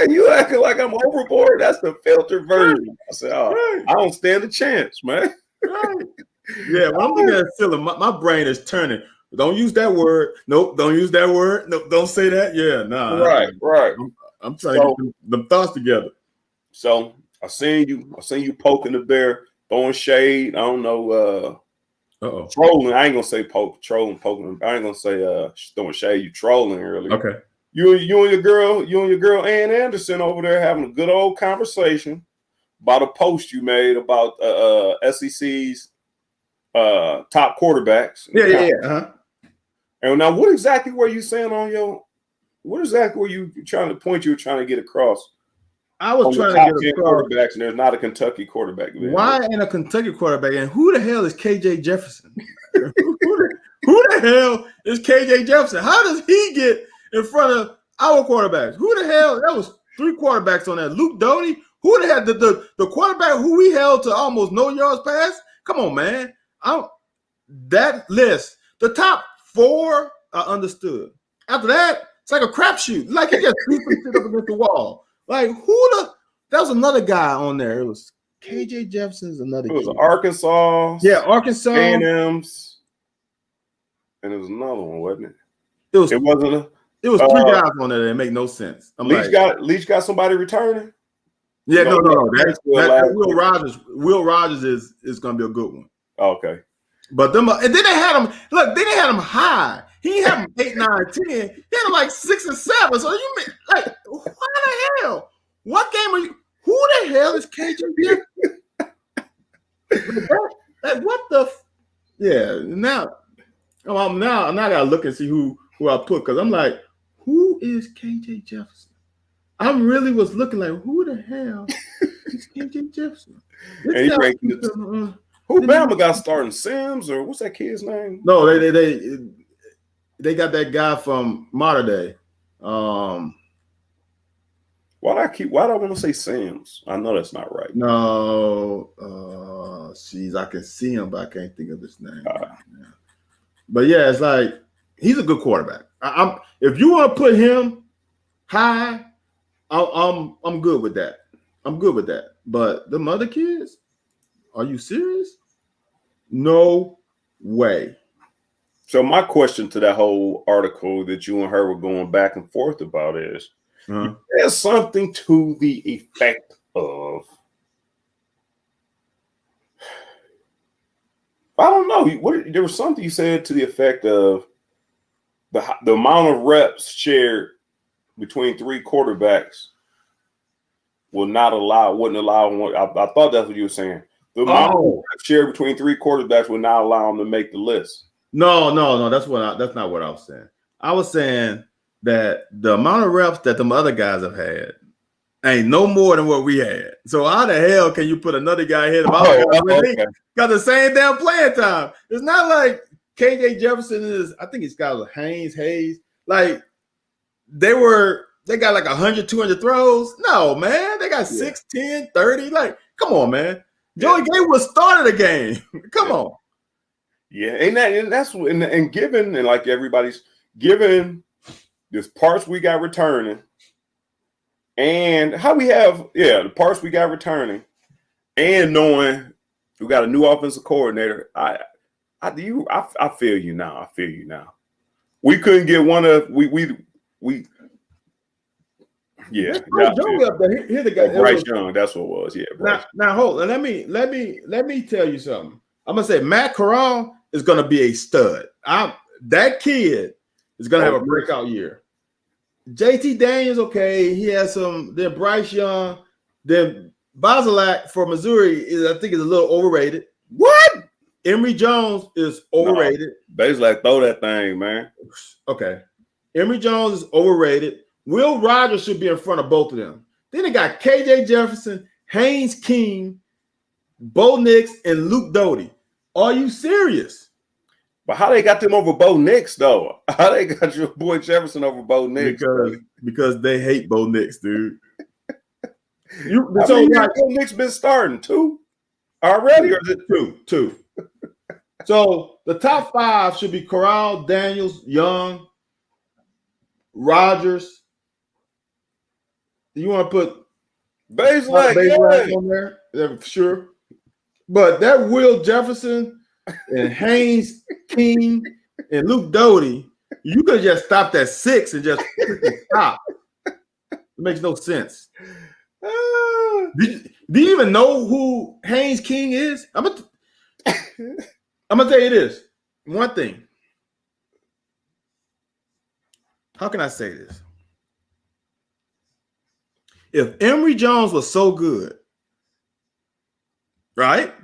You acting like I'm overboard. That's the filter version. I said, "Oh, I don't stand a chance, man." Right. Yeah, when I'm looking at the ceiling, my brain is turning. Don't use that word. Nope, don't use that word. Nope, don't say that. Yeah, nah. Right. I'm trying to get them thoughts together. So I seen you poking the bear, throwing shade. I don't know. Trolling. I ain't gonna say trolling, poking. I ain't gonna say throwing shade. You trolling earlier. Okay. You and your girl Ann Anderson over there having a good old conversation about a post you made about SEC's top quarterbacks. Yeah. Uh-huh. And now, what exactly were you saying on your? What exactly were you trying to point? You were trying to get across. I was trying to get across quarterbacks, and there's not a Kentucky quarterback. Why ain't a Kentucky quarterback? And who the hell is KJ Jefferson? who the hell is KJ Jefferson? How does he get in front of our quarterbacks? Who the hell? That was 3 quarterbacks on that. Luke Doty. Who the hell? The quarterback who we held to almost no yards pass? Come on, man. That list, the top 4 I understood. After that, it's like a crapshoot. Like he just threw some shit up against the wall. Like that was another guy on there. It was KJ Jefferson's another. It was Arkansas. Yeah, Arkansas. A&M's. And it was another one, wasn't it? It was 3 guys on there that make no sense. Leach got somebody returning. Yeah, no. That Will Rogers is gonna be a good one. Okay. But them and then they had him. Look, they didn't have him high. He had him 8, 9, 10. He had him like 6 and 7. So you mean like what the hell? What game are you? Who the hell is KJ Jefferson? Like what the? Yeah. Now I gotta look and see who I put because I'm like, who is KJ Jefferson? I really was looking like, who the hell is KJ Jefferson? Who Bama got starting Sims or what's that kid's name? No, they got that guy from Mater Day. Why do I want to say Sims? I know that's not right. No, I can see him, but I can't think of his name. But yeah, it's like he's a good quarterback. If you want to put him high, I'm good with that. I'm good with that. But them other kids, are you serious? No way. So my question to that whole article that you and her were going back and forth about is, there's something to the effect of, I don't know. There was something you said to the effect of the amount of reps shared between 3 quarterbacks wouldn't allow one. I thought that's what you were saying. The amount of reps shared between 3 quarterbacks would not allow them to make the list. No. That's not what I was saying. I was saying that the amount of reps that them other guys have had ain't no more than what we had. So how the hell can you put another guy ahead of our guys when they got the same damn playing time? It's not like KJ Jefferson is, I think it's got Hayes. Like they got like 100, 200 throws. No, man. They got 6, 10, 30. Like, come on, man. Joey Gatewood started the game. Come on. Yeah, and given and like everybody's given this parts we got returning and how we have the parts we got returning and knowing we got a new offensive coordinator. I feel you now. We couldn't get one of we yeah. Joey up there. Here the guy. Bryce Young, that's what it was. Yeah. Bryce. Now hold on. Let me tell you something. I'm gonna say Matt Corral is gonna be a stud. That kid is gonna have a breakout year. JT Daniels, okay, he has some. Then Bryce Young, then Bazelak for Missouri I think is a little overrated. What? Emory Jones is overrated. Bazelak, throw that thing, man. Okay, Emory Jones is overrated. Will Rogers should be in front of both of them. Then they got KJ Jefferson, Haynes King, Bo Nix, and Luke Doty. Are you serious? But how they got them over Bo Nix, though? How they got your boy Jefferson over Bo Nix? Because they hate Bo Nix, dude. Bo Nix been starting two already, or is it two? So the top 5 should be Corral, Daniels, Young, Rogers. You want to put Bazelak on there? Yeah, sure. But that Will Jefferson and Haynes King and Luke Doty, you could just stop at 6 and just stop. It makes no sense. Do you even know who Haynes King is? I'm gonna tell you this. One thing. How can I say this? If Emory Jones was so good, right?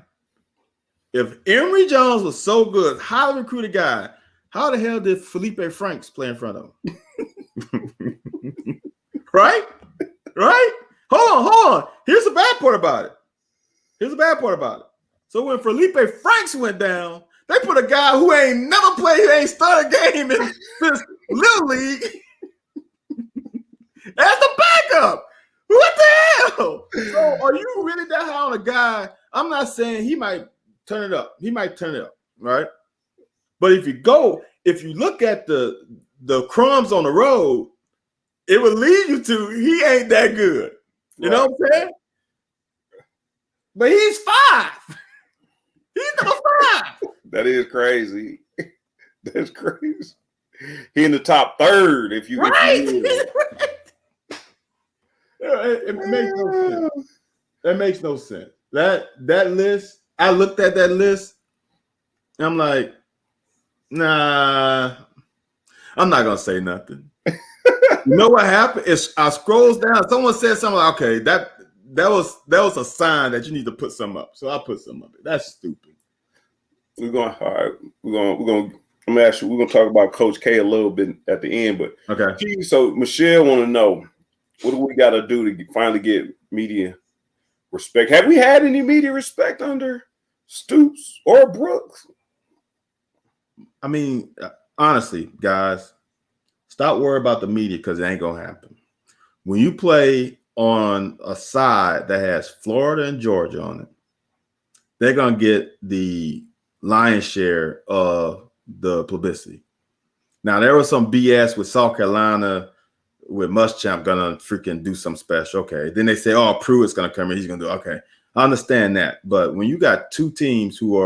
If Emory Jones was so good, highly recruited guy, how the hell did Felipe Franks play in front of him? Right? Right? Hold on. Here's the bad part about it. So when Felipe Franks went down, they put a guy who ain't never played, who ain't started a game in this Little League as the backup. What the hell? So are you really that high on a guy? I'm not saying he might turn it up. He might turn it up, right? But if you look at the crumbs on the road, it would lead you to he ain't that good. You know what I'm saying? But he's 5. He's number 5. That is crazy. That's crazy. He in the top 3rd, if you right. It makes no sense. That makes no sense. That list, I looked at that list, and I'm like, nah, I'm not gonna say nothing. You know what happened? Is I scrolls down, someone said something like, okay, that was a sign that you need to put some up. So I put some up. That's stupid. We're going let me ask you, we're gonna talk about Coach K a little bit at the end, but okay. So Michelle want to know, what do we gotta do to finally get media respect? Have we had any media respect under Stoops or Brooks? I mean, honestly, guys, stop worrying about the media because it ain't gonna happen. When you play on a side that has Florida and Georgia on it, they're gonna get the lion's share of the publicity. Now, there was some BS with South Carolina with Muschamp gonna freaking do some special. Okay, then they say, "Oh, Pruitt's gonna come in. He's gonna do." Okay, I understand that, but when you got 2 teams who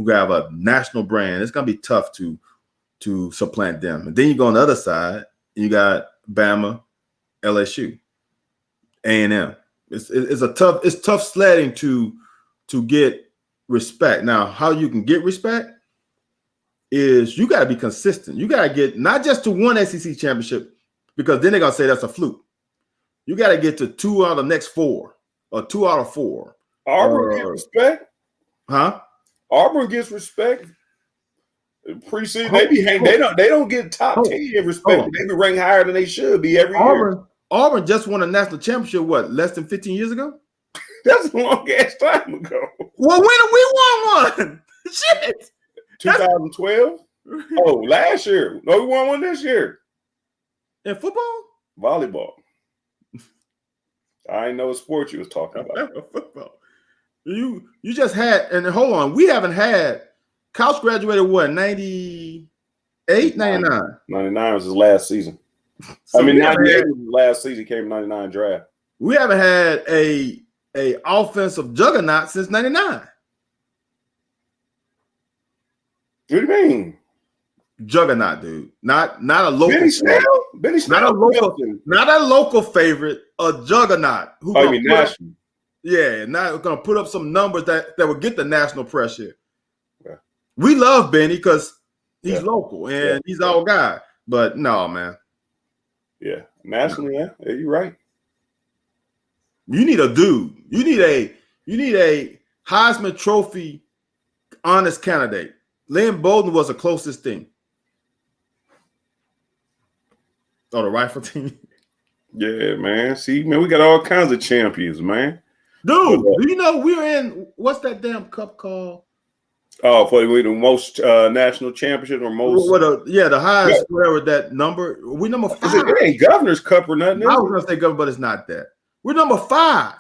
have a national brand, it's gonna be tough to supplant them. And then you go on the other side, you got Bama, LSU, A&M. It's tough sledding to get respect. Now, how you can get respect is you got to be consistent. You got to get not just to one SEC championship, because then they're gonna say that's a fluke. You got to get to 2 out of the next 4 or 2 out of 4. Auburn gets respect, huh? Auburn gets respect. Preseason, they don't get top 10 respect. They be ranked higher than they should be every year. Auburn just won a national championship. What, less than 15 years ago? That's a long ass time ago. Well, when we won one? Shit. 2012. Oh, last year. No, we won one this year. In football? Volleyball. I didn't know what sport you was talking about. Football. You just had, and hold on, we haven't had. Couch graduated what, 98, 99? 99 was his last season. So 98 was his last season. He came 99 draft. We haven't had a offensive juggernaut since 99. What do you mean? Juggernaut, dude. Not a local. Benny Snell? Benny Snell? Not a local favorite, a juggernaut. I mean national. Yeah, not gonna put up some numbers that will get the national pressure. Yeah. We love Benny because he's local and he's our guy. But no, man. Yeah, nationally, yeah, you're right. You need a dude. You need a Heisman Trophy honest candidate. Lynn Bowden was the closest thing. Oh, the rifle team. Yeah, man. See, man, we got all kinds of champions, man. Dude, do you know we're in what's that damn cup called? Oh, for the most national championships or most. The highest, whatever that number. We're number 5. It ain't Governor's Cup or nothing. I was gonna say government, but it's not that. We're number 5.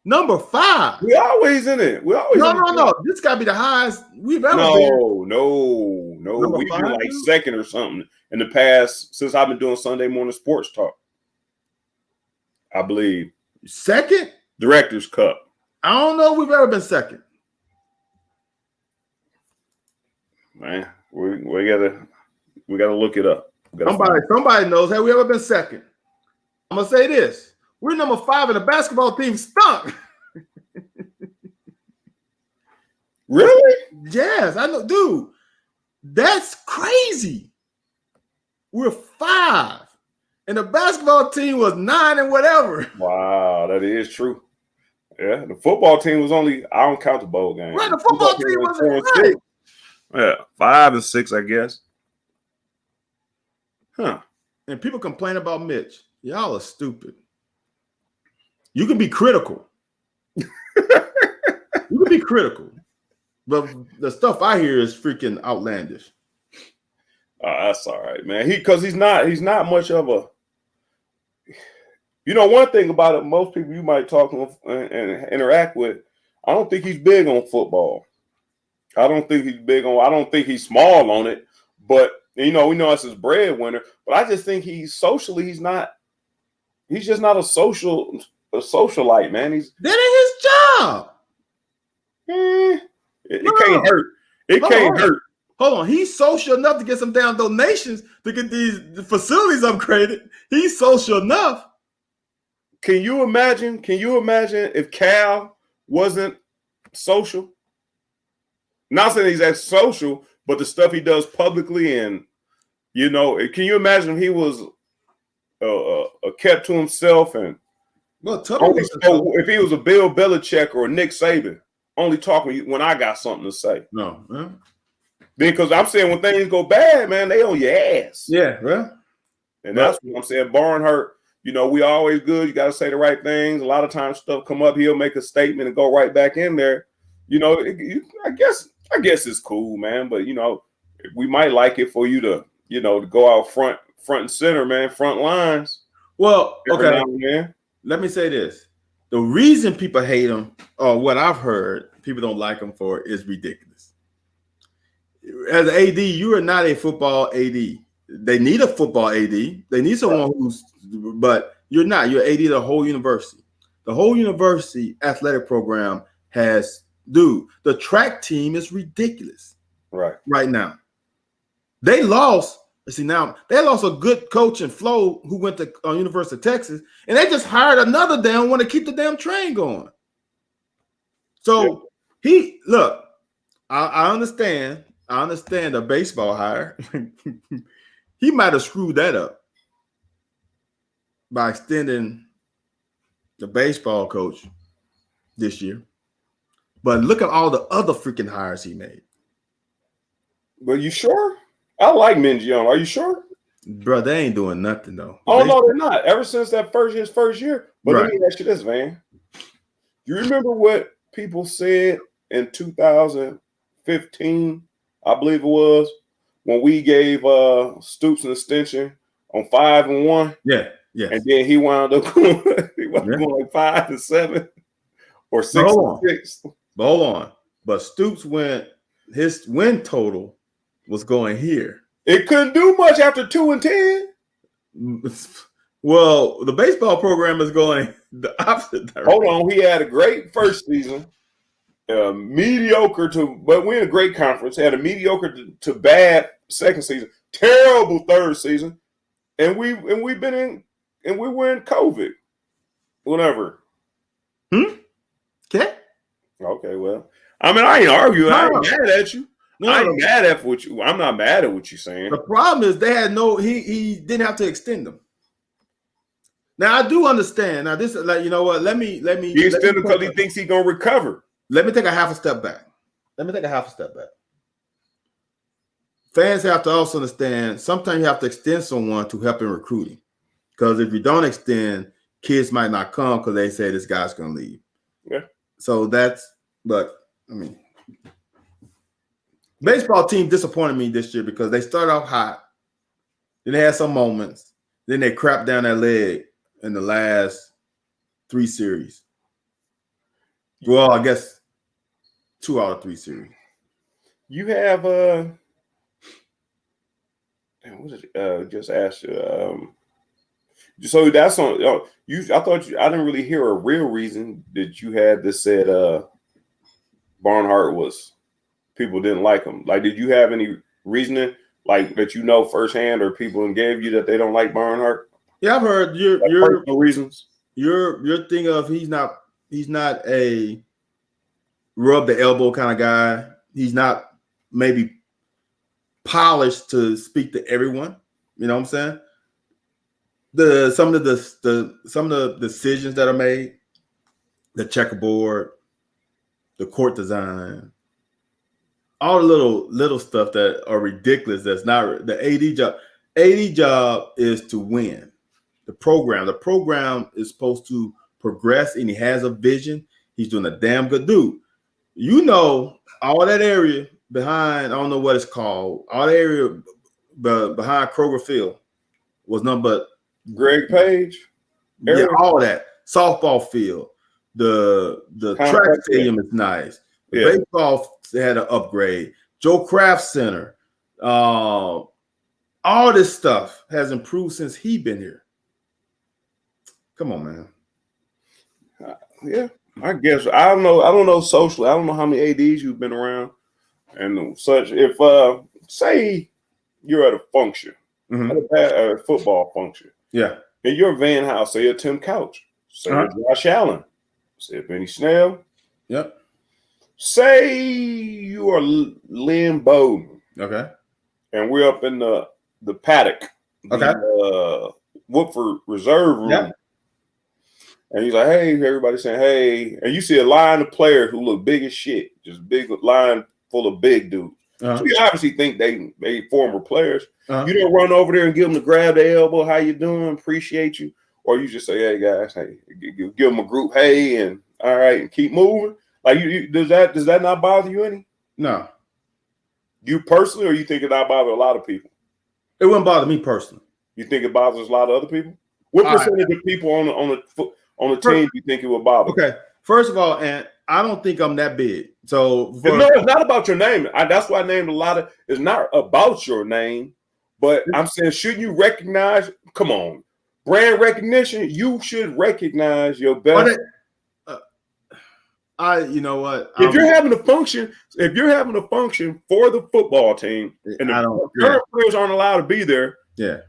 Number 5. We always in it. We always no. This gotta be the highest we've ever been. No. Number We've 5, been like dude? second or something in the past since I've been doing Sunday morning sports talk. I believe. Second? Director's Cup. I don't know if we've ever been second. Man, we gotta look it up. Somebody knows. Have we ever been second? I'm gonna say this. We're number 5 and the basketball team stunk. Really? Yes, I know, dude. That's crazy. We're 5. And the basketball team was 9 and whatever. Wow, that is true. Yeah, the football team was only, I don't count the bowl game. Right, the football team was 4 and 6. 6. Yeah, 5 and 6, I guess. Huh. And people complain about Mitch. Y'all are stupid. You can be critical. You can be critical. But the stuff I hear is freaking outlandish. That's all right, man. Because he's not much of a. You know, one thing about it, most people you might talk to and interact with, I don't think he's big on football. I don't think he's small on it, but you know, we know that's his breadwinner. But I just think he's just not a socialite, man. That is his job. It can't hurt. It can't hurt. Hold on. He's social enough to get some damn donations to get these facilities upgraded. He's social enough. Can you imagine if Cal wasn't social? Not saying he's that social, but the stuff he does publicly, and you know, can you imagine if he was kept to himself and if he was a Bill Belichick or a Nick Saban, only talking when I got something to say? No, yeah. Because I'm saying when things go bad, man, they on your ass. Yeah, well, and that's what I'm saying. Barnhart, you know, we always good. You got to say the right things. A lot of times stuff come up, he'll make a statement and go right back in there. You know, I guess it's cool, man. But you know, we might like it for you to, you know, to go out front and center, man, front lines. Well, okay. Let me say this: the reason people hate him, or what I've heard, people don't like him for, is ridiculous. As an AD, you are not a football AD. They need a football AD. They need someone but you're not. You're AD of the whole university. The whole university athletic program has, the track team is ridiculous. Right now. They lost a good coach in Flo who went to University of Texas, and they just hired another damn one to keep the damn train going. So I understand the baseball hire. He might have screwed that up by extending the baseball coach this year. But look at all the other freaking hires he made. But you sure? I like Minjion. Are you sure? Bro, they ain't doing nothing though. Oh, no, they're not. Ever since his first year. But let me ask you this, man. You remember what people said in 2015, I believe it was, when we gave Stoops an extension on 5-1? Yeah. And then he wound up going, like 5-7 or 6-6. But hold on. But Stoops his win total was going here. It couldn't do much after 2-10. Well, the baseball program is going the opposite direction. Hold on. He had a great first season. Mediocre but we're in a great conference. Had a mediocre to bad second season, terrible third season, and we were in COVID, whatever. Okay. Well, I mean, I ain't arguing. I ain't mad at you. I'm not mad at what you're saying. The problem is they had he didn't have to extend them. Now I do understand. Now this is like, you know what? Let me. He extended because he thinks he's gonna recover. Let me take a half a step back. Fans have to also understand sometimes you have to extend someone to help in recruiting. Because if you don't extend, kids might not come because they say this guy's going to leave. Yeah. So but I mean, baseball team disappointed me this year because they started off hot. Then they had some moments. Then they crapped down their leg in the last 3 series. Well, I guess 2 out of 3 series. You have what did just ask you? So that's on you. I thought I didn't really hear a real reason that you had that said Barnhart was people didn't like him. Like, did you have any reasoning like that firsthand, or people gave you that they don't like Barnhart? Yeah, I've heard your personal reasons. Your thing of he's not a rub the elbow kind of guy. He's not maybe polished to speak to everyone. You know what I'm saying? Some of the decisions that are made, the checkerboard, the court design, all the little stuff that are ridiculous. That's not the AD job. AD job is to win. The program is supposed to progress, and he has a vision. He's doing a damn good dude. All that area behind, I don't know what it's called, all the area behind Kroger Field was nothing but Greg Page. Yeah, all that. Softball field. The track stadium is nice. The baseball had an upgrade. Joe Kraft Center. All this stuff has improved since he been here. Come on, man. Yeah, I guess. I don't know socially. I don't know how many ADs you've been around and such. If say you're at a function, at a football function. Yeah. And you're Van House, say a Tim Couch, say a Josh Allen, say a Benny Snell. Yep. Say you are Lynn Bowden. Okay. And we're up in the paddock. Okay. Woodford Reserve Room. Yep. And he's like, hey, everybody's saying, hey. And you see a line of players who look big as shit. Just big line full of big dudes. So you obviously think they former players. You don't run over there and give them to grab their elbow. How you doing? Appreciate you. Or you just say, hey, guys, hey, give them a group, hey, and all right, and keep moving. Like, does that not bother you any? No. You personally, or you think it not bother a lot of people? It wouldn't bother me personally. You think it bothers a lot of other people? What percentage of people on the team do you think it would bother? Okay. First of all, and I don't think I'm that big. So no, it's not about your name. That's why I named a lot of. It's not about your name, but I'm saying, shouldn't you recognize? Come on, brand recognition. You should recognize your best. You know what? If you're having a function for the football team, and the current players aren't allowed to be there,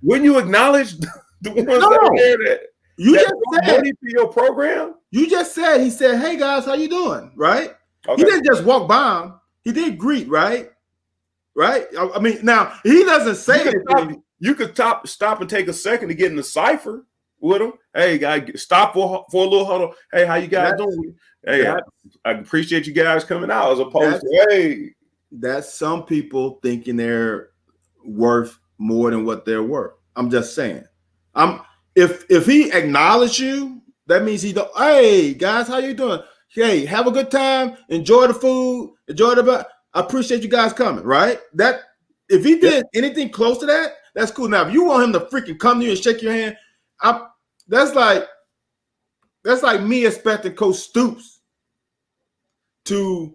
wouldn't you acknowledge the ones that are there that just said money for your program? You just said, he said, hey guys, how you doing? Right? Okay. He didn't just walk by him. He did greet, right? Right? I mean, now he doesn't say anything. You could stop and take a second to get in the cipher with him. Hey, guy, stop for a little huddle. Hey, how you guys doing? Hey, I appreciate you guys coming out, as opposed to, hey. That's some people thinking they're worth more than what they're worth. I'm just saying. If he acknowledged you, that means hey guys, how you doing? Hey, have a good time. Enjoy the food. Enjoy I appreciate you guys coming. Right? That if he did anything close to that, that's cool. Now, if you want him to freaking come to you and shake your hand, that's like me expecting Coach Stoops to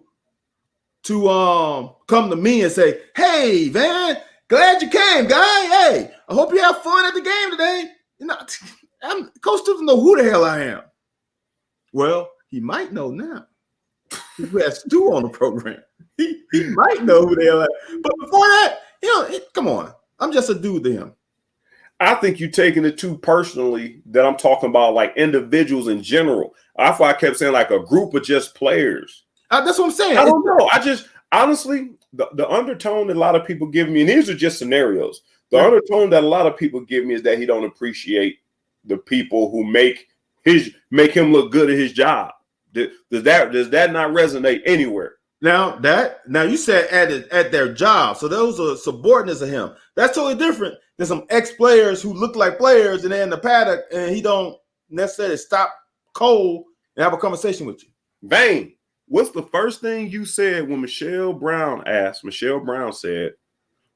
come to me and say, hey Van, glad you came, guy. Hey, I hope you have fun at the game today. Coach Stoops doesn't know who the hell I am. Well, he might know now. We have Stu on the program. He might know who the hell I am. But before that, come on. I'm just a dude to him. I think you're taking it too personally that I'm talking about like individuals in general. That's why I kept saying like a group of just players. That's what I'm saying. I don't know. I just honestly, the undertone that a lot of people give me, and these are just scenarios. The undertone that a lot of people give me is that he don't appreciate the people who make him look good at his job. Does that not resonate anywhere? Now you said at their job, so those are subordinates of him. That's totally different. than some ex-players who look like players and they're in the paddock and he don't necessarily stop cold and have a conversation with you. Vane, what's the first thing you said when Michelle Brown asked? Michelle Brown said,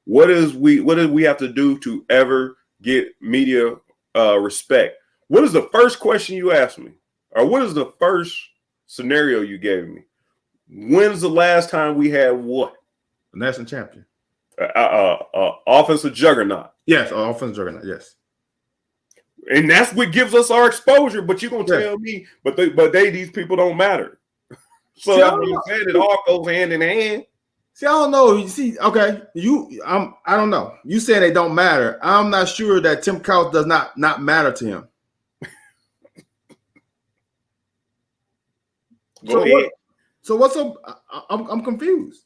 what did we have to do to ever get media respect? What is the first question you asked me? Or what is the first scenario you gave me? When's the last time we had what? The national champion. Offensive juggernaut. Yes, offensive juggernaut, yes. And that's what gives us our exposure. But you're gonna tell me, but these people don't matter. So that's what you said. It all goes hand in hand. See, I don't know. You see, okay, I don't know. You say they don't matter. I'm not sure that Tim Couch does not matter to him. Go ahead. So what's up? I'm confused.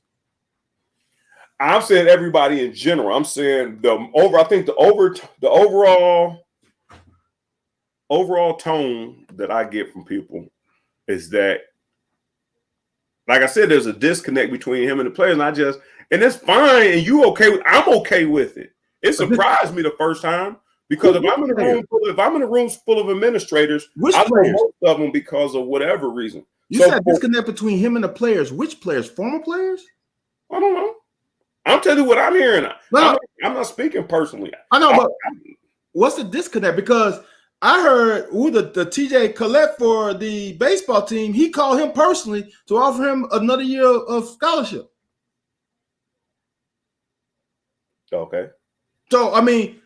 I'm saying everybody in general. I'm saying I think the overall tone that I get from people is that, like I said, there's a disconnect between him and the players, and it's fine. And I'm okay with it. It surprised me the first time because if I'm in a room full of administrators, I know most of them because of whatever reason. You said disconnect between him and the players. Which players? Former players? I don't know. I'm telling you what I'm hearing. I'm not speaking personally. I know, but what's the disconnect? Because I heard the TJ Collette for the baseball team, he called him personally to offer him another year of scholarship. Okay. So, I mean,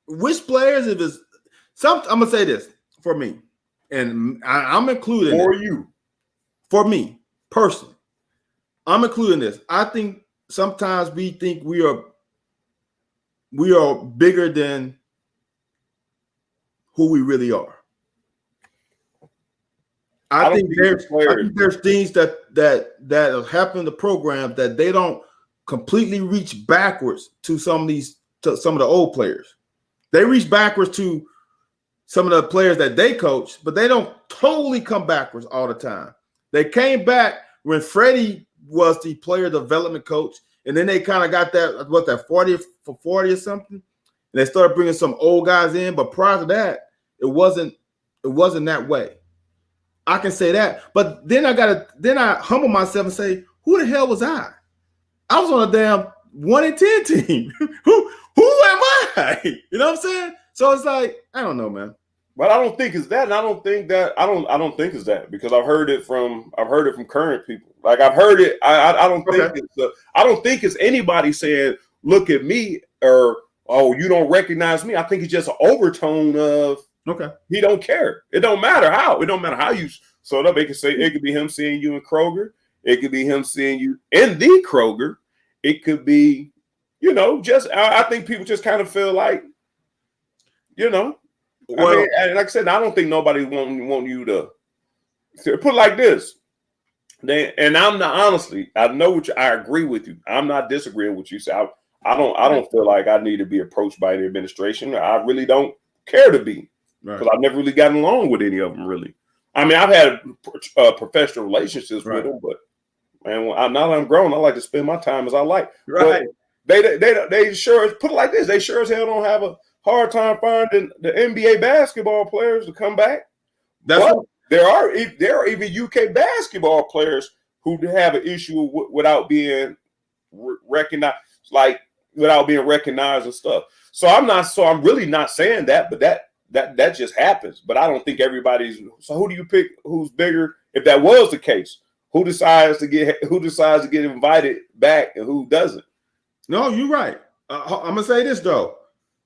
which players, I'm going to say this for me, and I'm including for me personally, I'm including this. I think sometimes we think we are bigger than who we really are. I think there's things that happen in the program that they don't completely reach backwards to some of the old players. They reach backwards to some of the players that they coach, but they don't totally come backwards all the time. They came back when Freddie was the player development coach, and then they kind of got that 40 for 40 or something, and they started bringing some old guys in. But prior to that, it wasn't that way. I can say that, but then I humble myself and say, who the hell was I? I was on a damn 1-10 team. who am I? You know what I'm saying? So it's like, I don't know, man. But I don't think it's that, and I don't think it's that because I've heard it from current people. Like I've heard it. I don't think it's anybody saying, "Look at me," or "Oh, you don't recognize me." I think it's just an overtone of he don't care. It don't matter how. It don't matter how you sort up. It could be him seeing you in Kroger. It could be him seeing you in the Kroger. It could be, I think people just kind of feel like, Well, I mean, like I said, I don't think nobody want you to put it like this. And I'm not honestly. I know I agree with you. I'm not disagreeing with you. So I don't feel like I need to be approached by the administration. I really don't care to be because I've never really gotten along with any of them. Really, I mean, I've had professional relationships with them, but man, now that I'm grown, I like to spend my time as I like. Right? But they sure put it like this. They sure as hell don't have a hard time finding the NBA basketball players to come back. There are even UK basketball players who have an issue without being recognized, without being recognized and stuff. So I'm really not saying that, but that just happens. But I don't think everybody's. So who do you pick? Who's bigger? If that was the case, who decides to get invited back and who doesn't? No, you're right. I'm gonna say this though.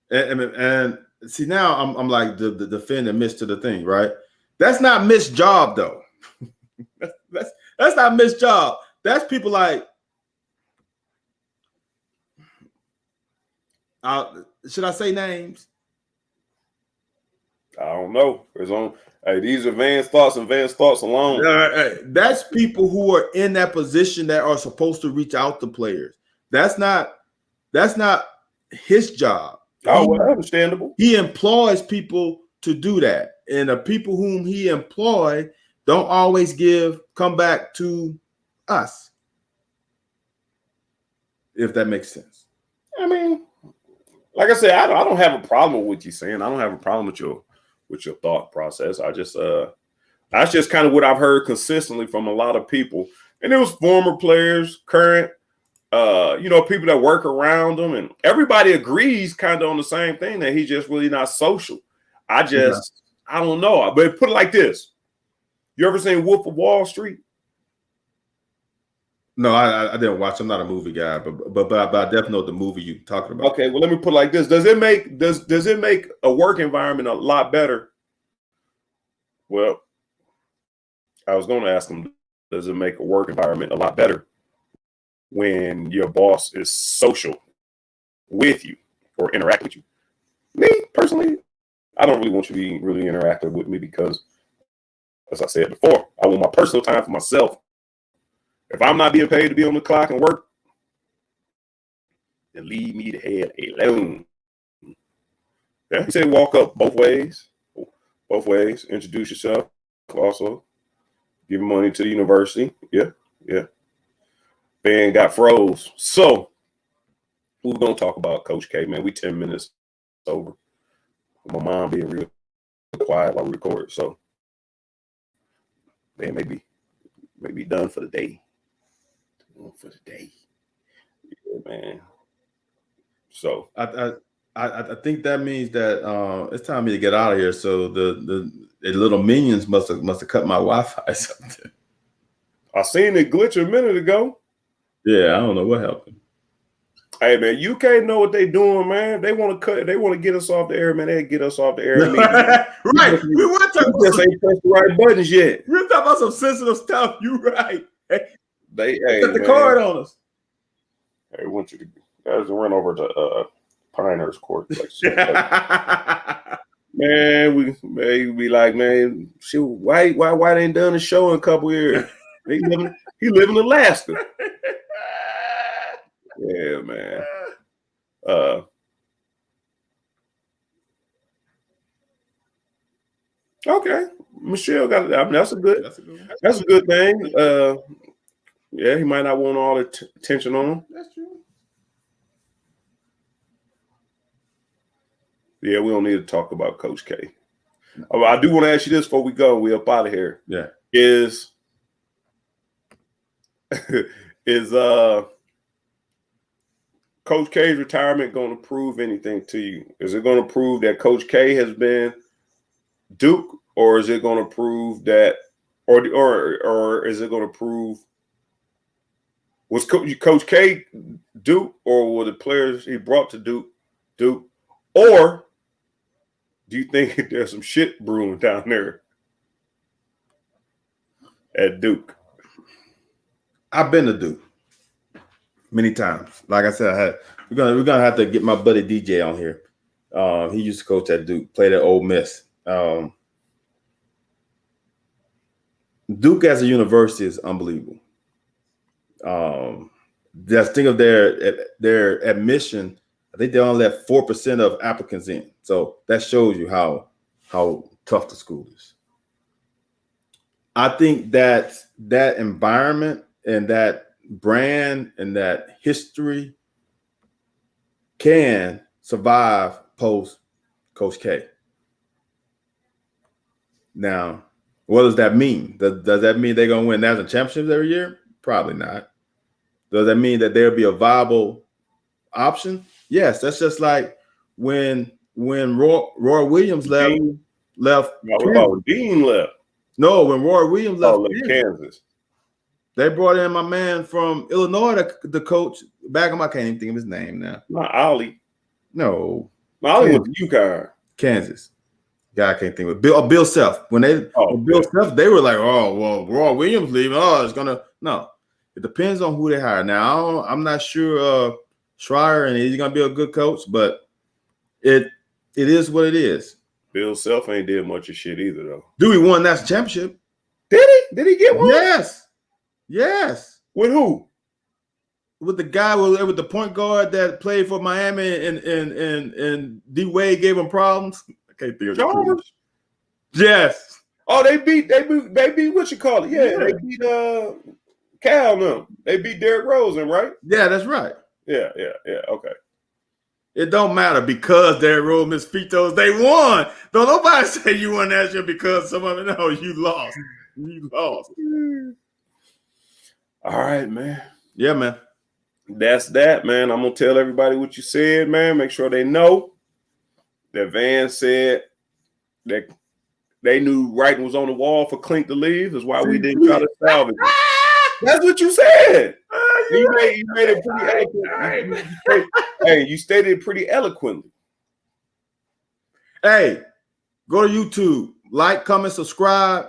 And see now I'm like the defending Mr. the thing, right? That's not Miss Job though. that's not Miss Job. That's people like should I say names? I don't know. These are Van's thoughts and Van's thoughts alone. That's people who are in that position that are supposed to reach out to players. That's not his job. Understandable. He employs people to do that, and the people whom he employ don't always come back to us. If that makes sense. I mean, like I said, I don't have a problem with what you're saying. I don't have a problem with your thought process. That's just kind of what I've heard consistently from a lot of people. And it was former players, current, people that work around them, and everybody agrees kind of on the same thing, that he's just really not social. I don't know. But put it like this. You ever seen Wolf of Wall Street? No, I didn't watch. I'm not a movie guy, but I definitely know the movie you're talking about. Okay, well, let me put it like this. Does it make a work environment a lot better? Well, I was going to ask him, does it make a work environment a lot better when your boss is social with you or interact with you? Me, personally, I don't really want you to be really interactive with me because, as I said before, I want my personal time for myself. If I'm not being paid to be on the clock and work, then leave me the hell alone. Yeah, he said walk up both ways. Both ways. Introduce yourself. Also, give money to the university. Yeah. Ben got froze. So we're gonna talk about Coach K, man. We 10 minutes over. My mom being real quiet while we record. So man, maybe done for the day. Yeah, man. So I think that means that it's time for me to get out of here. So the little minions must have cut my Wi-Fi or something. I seen it glitch a minute ago. Yeah, I don't know what happened. Hey man, UK know what they doing, man. They want to get us off the air, man. They get us off the air. Right. We were talking about ain't pressed the right buttons yet. We're talking about some sensitive stuff. You right. They put the card on us. Hey, we want you to guys run over to Pinehurst Court. Man, we be like, man, shoot, why they ain't done a show in a couple years? He live in Alaska. Yeah, man. Okay, Michelle got. I mean, that's a good thing. Yeah, he might not want all the attention on him. That's true. Yeah, we don't need to talk about Coach K. I do want to ask you this before we go. We up out of here. Yeah. Is Coach K's retirement going to prove anything to you? Is it going to prove that Coach K has been Duke, or is it going to prove that, or is it going to prove was Coach K Duke, or were the players he brought to Duke, or do you think there's some shit brewing down there at Duke? I've been to Duke many times. Like I said, we're gonna have to get my buddy DJ on here. He used to coach at Duke, played at Ole Miss. Duke as a university is unbelievable. Just think of their admission. I think they only let 4% of applicants in. So that shows you how tough the school is. I think that environment and that brand and that history can survive post Coach K. Now, what does that mean? Does that mean they're going to win national championships every year? Probably not. Does that mean that there'll be a viable option? Yes. That's just like when Roy Williams left. Dean left. No, when Roy Williams left Kansas. They brought in my man from Illinois, the coach. Back him, I can't even think of his name now. Not Ollie. No. Ollie went to UConn. Kansas. Guy I can't think of. Bill Self. When Bill Self, they were like, oh, well, Roy Williams leaving. Oh, it's gonna no. It depends on who they hire. Now, I'm not sure Schreier and he's gonna be a good coach, but it is what it is. Bill Self ain't did much of shit either, though. Dewey won that championship. Did he? Did he get one? Yes. With who? With the guy with the point guard that played for Miami and D Wade gave him problems. I can't think of Chalmers. Yes. Oh, they beat what you call it? Yeah. They beat Cal. No, they beat Derrick Rose, right? Yeah, that's right. Yeah. Okay. It don't matter because they rolled Mosquitoes. They won. Don't nobody say you won that shit because someone no, you lost. You lost. All right, man. Yeah, man. That's that, man. I'm gonna tell everybody what you said, man. Make sure they know that Van said that they knew writing was on the wall for Clink to leave. Is why we didn't try to salvage it. That's what you said. You made it pretty eloquent. Hey, you stated it pretty eloquently. Hey, go to YouTube, like, comment, subscribe,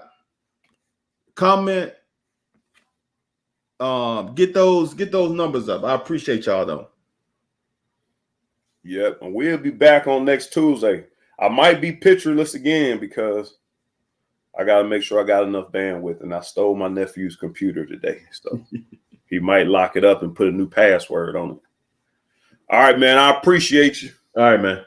comment. Get those numbers up. I appreciate y'all though. Yep, and we'll be back on next Tuesday. I might be pictureless again because I got to make sure I got enough bandwidth, and I stole my nephew's computer today, so he might lock it up and put a new password on it. All right, man. I appreciate you. All right, man.